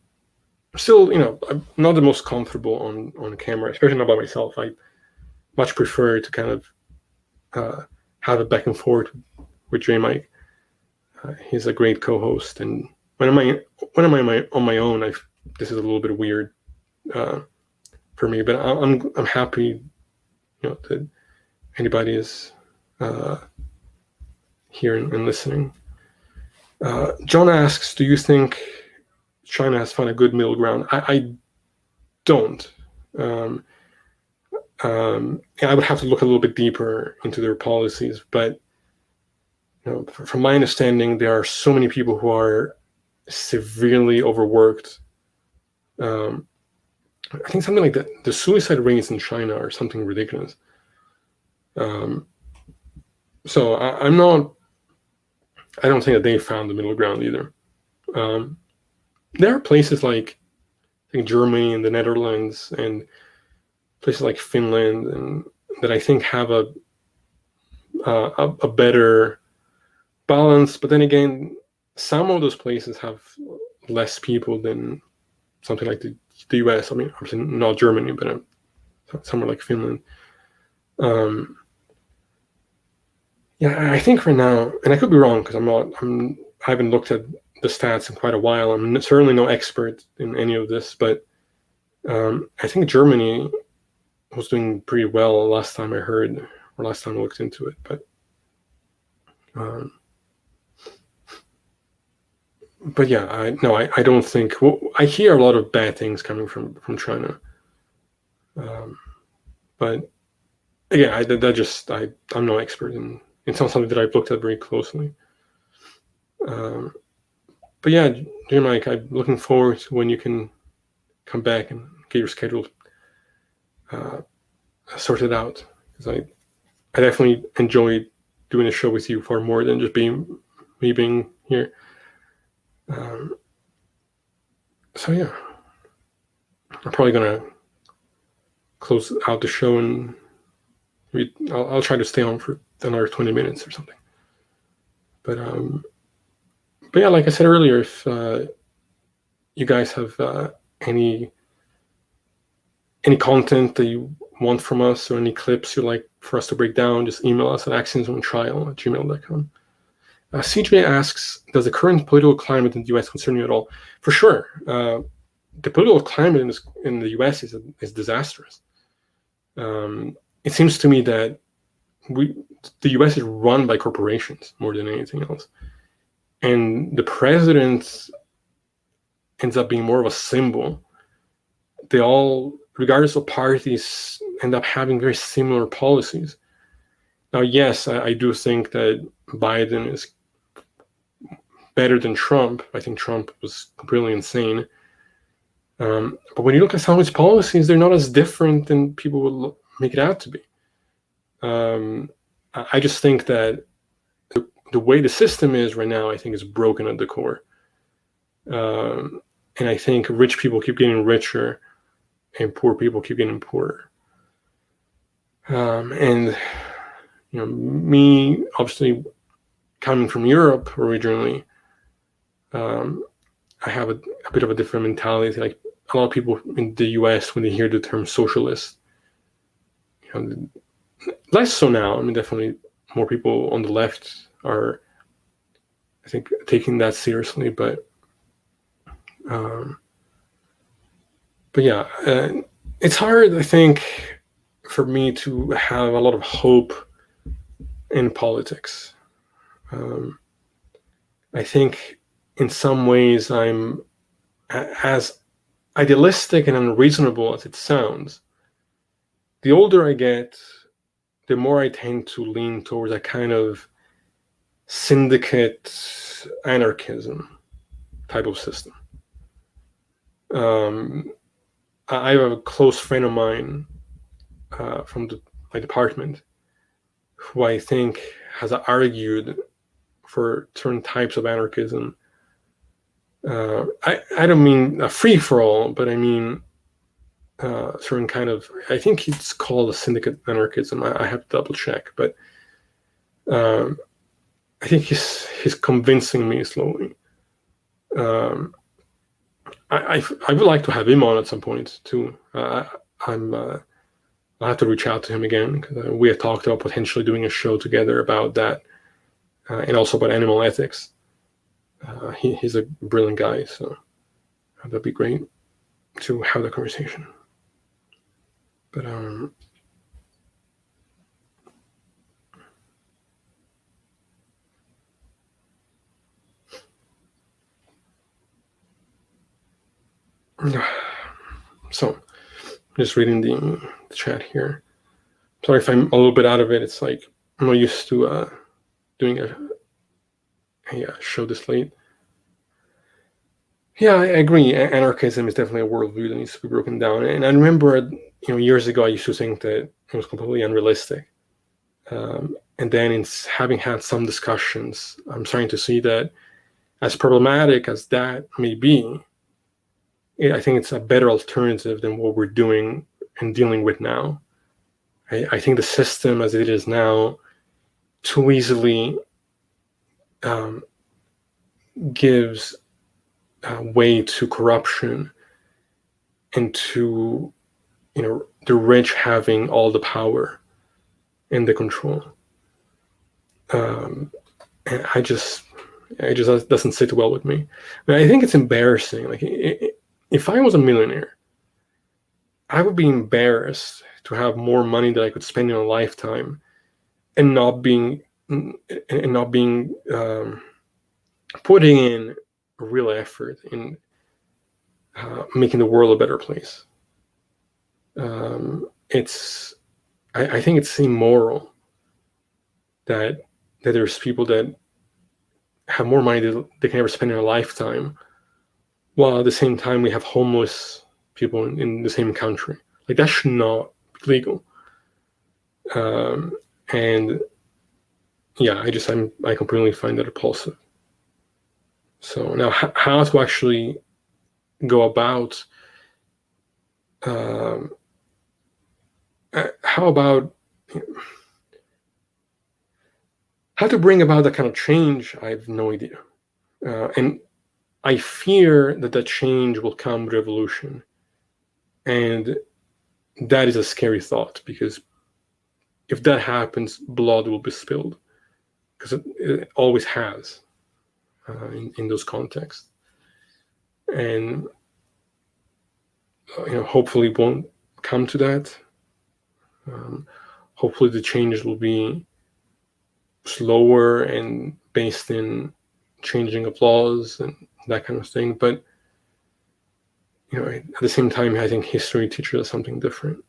Speaker 1: still, I'm not the most comfortable on camera, especially not by myself. I much prefer to kind of have it back and forth with J Mike. He's a great co-host, and when I'm on my own, this is a little bit weird for me. But I'm happy, that anybody is here and listening. John asks, do you think China has found a good middle ground? I don't. I would have to look a little bit deeper into their policies, but from my understanding, there are so many people who are severely overworked. I think something like that. The suicide rates in China are something ridiculous. So I don't think that they found the middle ground either. There are places like, I think, Germany and the Netherlands and places like Finland and that I think have a better balance. But then again, some of those places have less people than something like the US. I mean, obviously not Germany, but somewhere like Finland. Yeah, I think right now, and I could be wrong because I haven't looked at the stats in quite a while. I'm certainly no expert in any of this, but I think Germany was doing pretty well last time I heard, or last time I looked into it. But yeah, I don't think. Well, I hear a lot of bad things coming from China. But again, I'm no expert in. It's not something that I've looked at very closely. But yeah, dear Mike, I'm looking forward to when you can come back and get your schedule sorted out, because I definitely enjoy doing a show with you far more than just me being here. So yeah, I'm probably gonna close out the show and I'll try to stay on for another 20 minutes or something. But yeah, like I said earlier, if you guys have any content that you want from us or any clips you'd like for us to break down, just email us at accidentaltrial@gmail.com. CJ asks, does the current political climate in the US concern you at all? For sure. The political climate in the US is disastrous. It seems to me that the US is run by corporations more than anything else. And the president ends up being more of a symbol. They all, regardless of parties, end up having very similar policies. Now, yes, I do think that Biden is better than Trump. I think Trump was completely insane. But when you look at some of his policies, they're not as different than people would make it out to be. I just think that the way the system is right now, I think is broken at the core. And I think rich people keep getting richer and poor people keep getting poorer. And me, obviously, coming from Europe originally, I have a bit of a different mentality. Like a lot of people in the US, when they hear the term socialist, less so now. I mean, definitely more people on the left are, I think, taking that seriously. But yeah, it's hard, I think, for me to have a lot of hope in politics. I think in some ways I'm as idealistic and unreasonable as it sounds. The older I get, the more I tend to lean towards a kind of syndicate anarchism type of system. I have a close friend of mine from my department who I think has argued for certain types of anarchism. I don't mean a free-for-all, but I mean certain kind of, I think it's called a syndicate anarchism. I have to double check, but I think he's convincing me slowly. I would like to have him on at some point too. I'll have to reach out to him again because we have talked about potentially doing a show together about that, and also about animal ethics. He's a brilliant guy, so that'd be great to have that conversation. But so just reading the chat here. Sorry if I'm a little bit out of it. It's like I'm not used to doing a show this late. Yeah, I agree. Anarchism is definitely a worldview that needs to be broken down. And I remember, years ago, I used to think that it was completely unrealistic. And then in having had some discussions, I'm starting to see that as problematic as that may be, I think it's a better alternative than what we're doing and dealing with now. I think the system as it is now too easily gives way to corruption and to the rich having all the power and the control. And it just doesn't sit well with me. I think it's embarrassing. Like if I was a millionaire, I would be embarrassed to have more money that I could spend in a lifetime and not being putting in a real effort in making the world a better place. I think it's immoral that there's people that have more money than they can ever spend in a lifetime, while at the same time we have homeless people in the same country. Like that should not be legal. And yeah, I completely find that repulsive. So now, how to actually go about? How about how to bring about that kind of change? I have no idea, and I fear that change will come with revolution, and that is a scary thought because if that happens, blood will be spilled. because it always has in those contexts. And hopefully it won't come to that. Hopefully the changes will be slower and based in changing of laws and that kind of thing. But at the same time, I think history teaches us something different.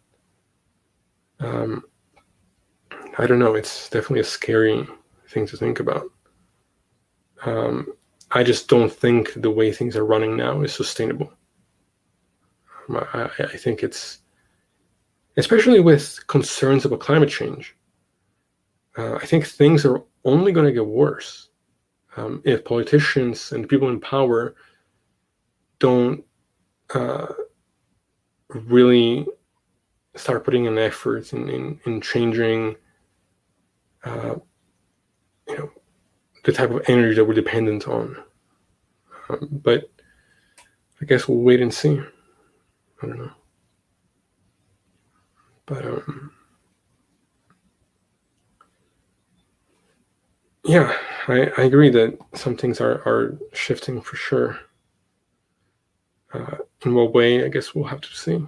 Speaker 1: I don't know. It's definitely a scary thing to think about. I just don't think the way things are running now is sustainable. I think it's, especially with concerns about climate change, I think things are only going to get worse if politicians and people in power don't really start putting in effort in changing the type of energy that we're dependent on. But I guess we'll wait and see. I don't know. But yeah, I agree that some things are shifting for sure. In what way, I guess we'll have to see.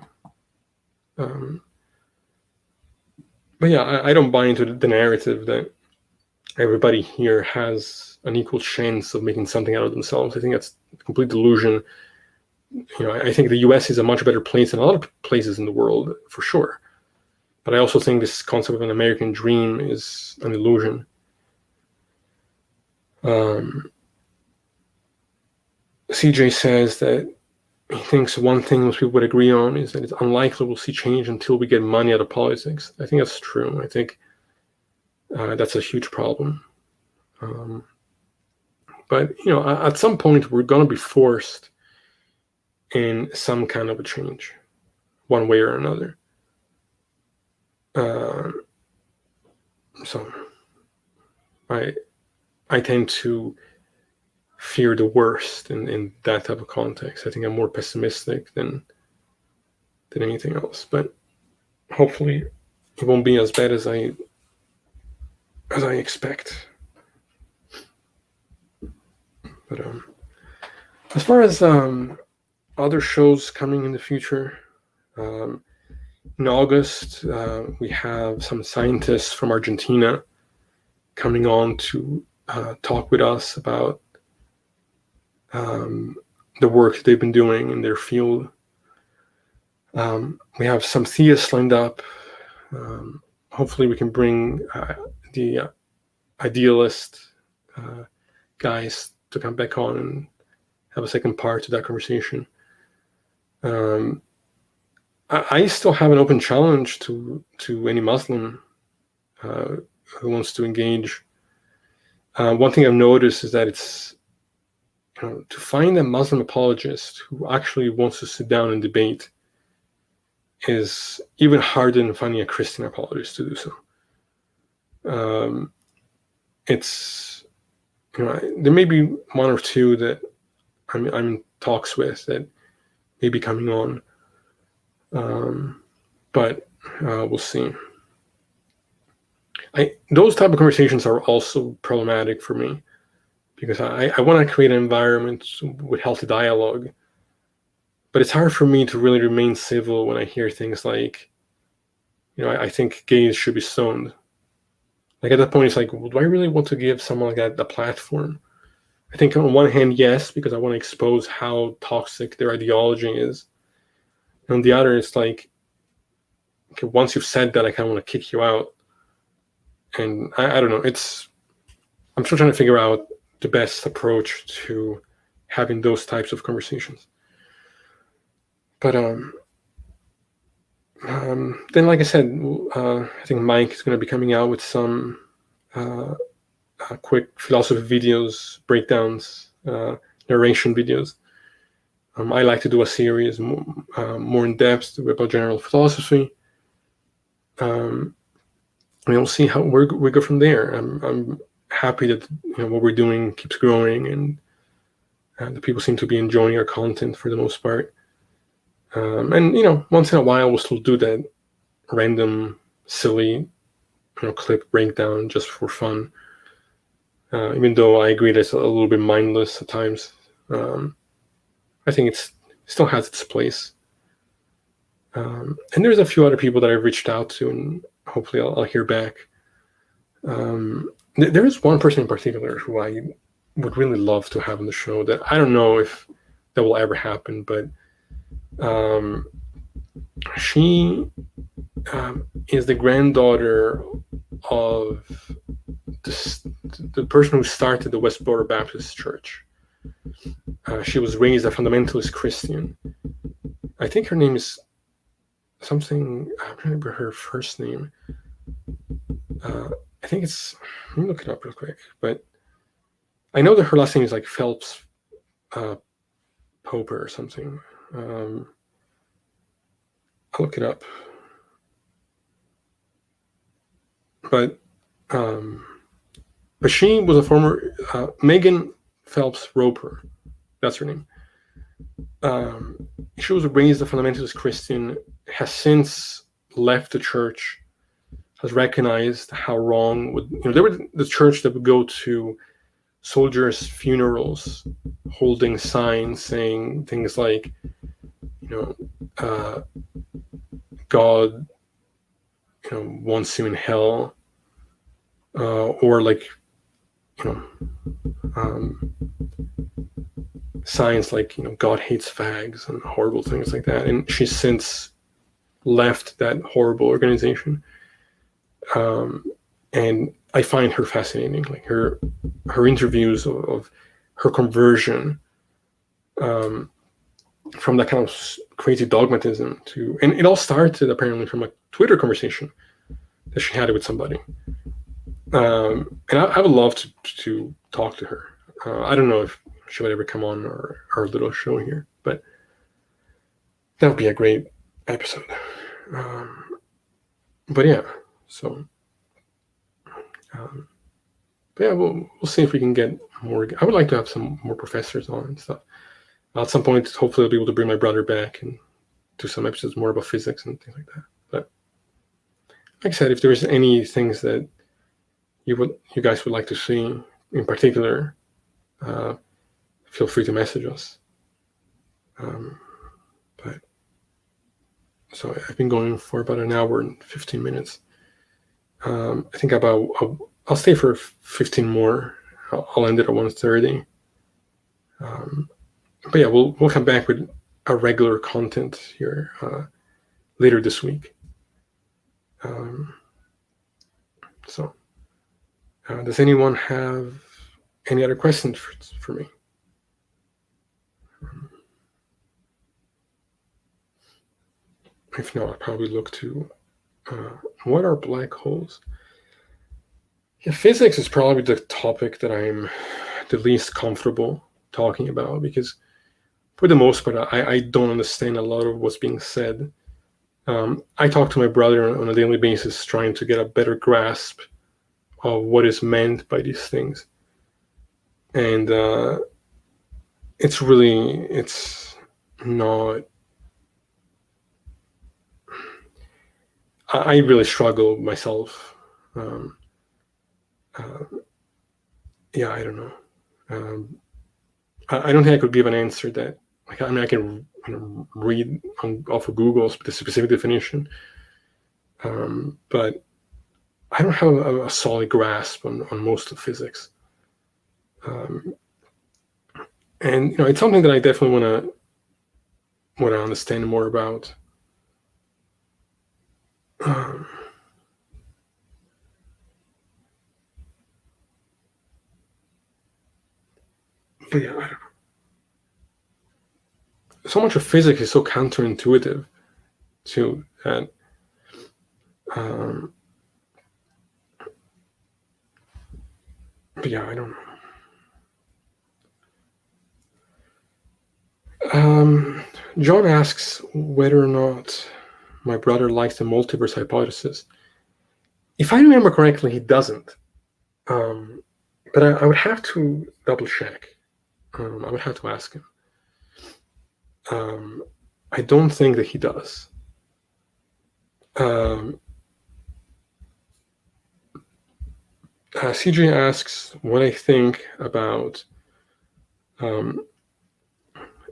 Speaker 1: But yeah, I don't buy into the narrative that everybody here has an equal chance of making something out of themselves. I think that's a complete delusion. I think the US is a much better place than a lot of places in the world, for sure. But I also think this concept of an American dream is an illusion. CJ says that he thinks one thing most people would agree on is that it's unlikely we'll see change until we get money out of politics. I think that's true. I think that's a huge problem. But at some point we're going to be forced in some kind of a change, one way or another. So I tend to fear the worst in that type of context. I think I'm more pessimistic than anything else. But hopefully it won't be as bad as I expect. But as far as other shows coming in the future, in August we have some scientists from Argentina coming on to talk with us about the work they've been doing in their field. We have some theists lined up. Hopefully we can bring the idealist guys to come back on and have a second part to that conversation. I still have an open challenge to any Muslim who wants to engage. One thing I've noticed is that it's to find a Muslim apologist who actually wants to sit down and debate is even harder than finding a Christian apologist to do so. It's there may be one or two that I'm in talks with that may be coming on, but we'll see. Those type of conversations are also problematic for me because I want to create an environment with healthy dialogue, but it's hard for me to really remain civil when I hear things like, I think gays should be stoned. Like at that point, it's like, well, do I really want to give someone like that a platform? I think on one hand, yes, because I want to expose how toxic their ideology is. And on the other, it's like, okay, once you've said that, I kind of want to kick you out. And I don't know. I'm still trying to figure out the best approach to having those types of conversations. But then, like I said, I think Mike is going to be coming out with some quick philosophy videos, breakdowns, narration videos. I like to do a series more in depth about general philosophy. We'll see how we go from there. I'm happy that what we're doing keeps growing, and the people seem to be enjoying our content for the most part. And once in a while we'll still do that random, silly, clip breakdown just for fun. even though I agree that it's a little bit mindless at times. I think it still has its place. And there's a few other people that I've reached out to, and hopefully I'll hear back. There is one person in particular who I would really love to have on the show that I don't know if that will ever happen, but she is the granddaughter of the person who started the West Border Baptist Church. She was raised a fundamentalist Christian. I think her name is something, I don't remember her first name. I think it's, let me look it up real quick, but I know that her last name is like Phelps Poper or something. I'll look it up. But she was a former Megan Phelps Roper. That's her name. She was raised a fundamentalist Christian, has since left the church, has recognized how wrong they were the church that would go to soldiers' funerals holding signs saying things like, God, wants you in hell, or like, signs like, God hates fags and horrible things like that. And she's since left that horrible organization. And I find her fascinating, like her interviews of her conversion from that kind of crazy dogmatism to, and it all started apparently from a Twitter conversation that she had with somebody. And I would love to talk to her. I don't know if she would ever come on our little show here, but that would be a great episode. But yeah, so but yeah, we'll see if we can get more. I would like to have some more professors on and stuff. At some point, hopefully, I'll be able to bring my brother back and do some episodes more about physics and things like that. But like I said, if there's any things that you guys would like to see in particular, feel free to message us. But so I've been going for about an hour and 15 minutes. I think I'll stay for 15 more. I'll end it at 1:30. But yeah, we'll come back with our regular content here later this week. So does anyone have any other questions for me? If not, I'll probably look to what are black holes? Yeah, physics is probably the topic that I'm the least comfortable talking about, because for the most part, I don't understand a lot of what's being said. I talk to my brother on a daily basis trying to get a better grasp of what is meant by these things. And it's not, I really struggle myself. Yeah, I don't know. I don't think I could give an answer that, like, I mean, I can read off of Google the specific definition, but I don't have a solid grasp on most of physics. And it's something that I definitely want to understand more about. But yeah, I don't know. So much of physics is so counterintuitive to that. But yeah, I don't know. John asks whether or not my brother likes the multiverse hypothesis. If I remember correctly, he doesn't. But I would have to double check. I would have to ask him. I don't think that he does. CJ asks what I think about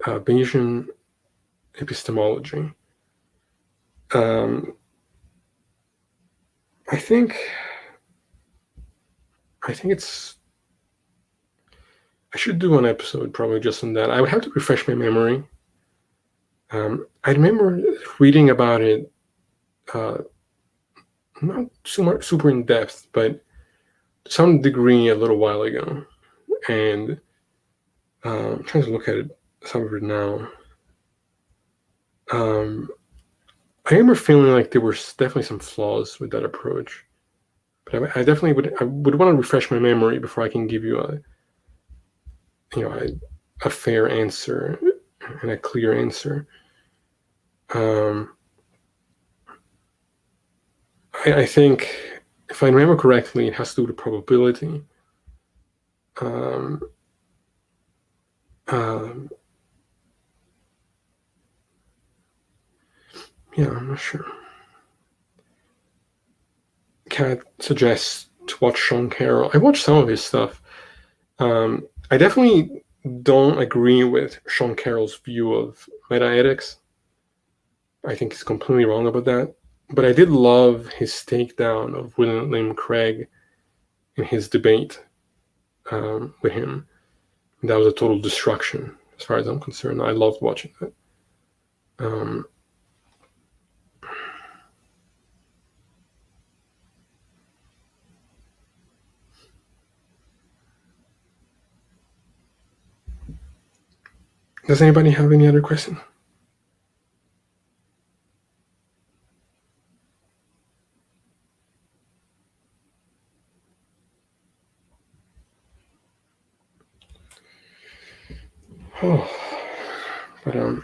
Speaker 1: Bayesian epistemology. I think it's. I should do an episode probably just on that. I would have to refresh my memory. I remember reading about it, not super in depth, but to some degree a little while ago, and I'm trying to look at some of it now. I remember feeling like there were definitely some flaws with that approach, but I definitely would want to refresh my memory before I can give you a fair answer and a clear answer. I think, if I remember correctly, it has to do with probability. Yeah, I'm not sure. Kat suggests to watch Sean Carroll. I watched some of his stuff. I definitely don't agree with Sean Carroll's view of meta-ethics. I think he's completely wrong about that. But I did love his takedown of William Craig in his debate with him. That was a total destruction, as far as I'm concerned. I loved watching that. Does anybody have any other question? Oh, but another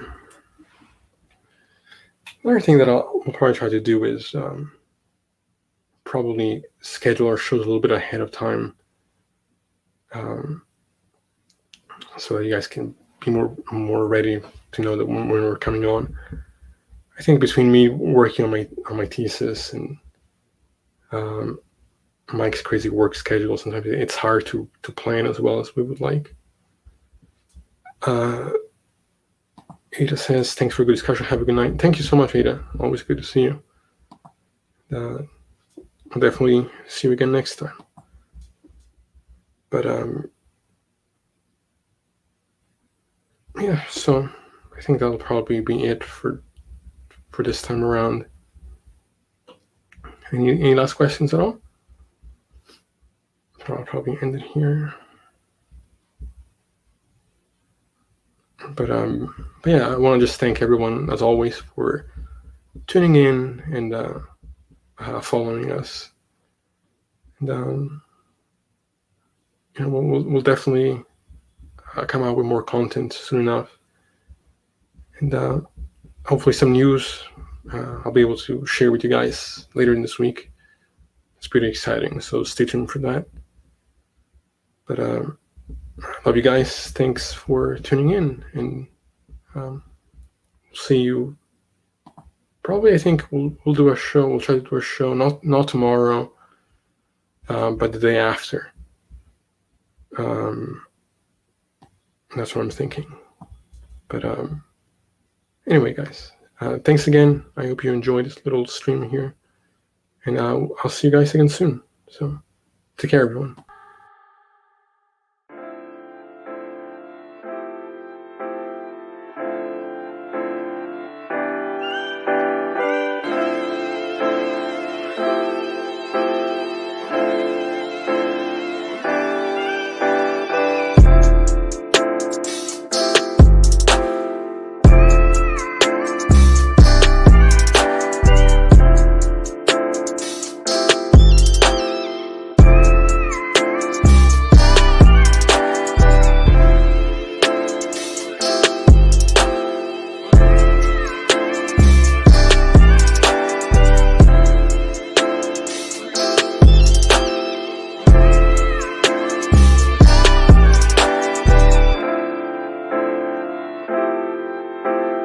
Speaker 1: thing that we'll probably try to do is probably schedule our shows a little bit ahead of time, so that you guys can be more ready to know that when we're coming on. I think between me working on my thesis and Mike's crazy work schedule, sometimes it's hard to plan as well as we would like. Ada says, thanks for a good discussion. Have a good night. Thank you so much, Ada. Always good to see you. I'll definitely see you again next time. But yeah, so I think that'll probably be it for this time around. Any last questions at all? So I'll probably end it here. But yeah, I want to just thank everyone as always for tuning in and following us. And we'll definitely come out with more content soon enough, and hopefully some news I'll be able to share with you guys later in this week. It's pretty exciting, so stay tuned for that. But love you guys. Thanks for tuning in, and see you. Probably, I think we'll do a show. We'll try to do a show, not tomorrow, but the day after. That's what I'm thinking. But anyway, guys, thanks again. I hope you enjoyed this little stream here, and I'll see you guys again soon. So take care, everyone.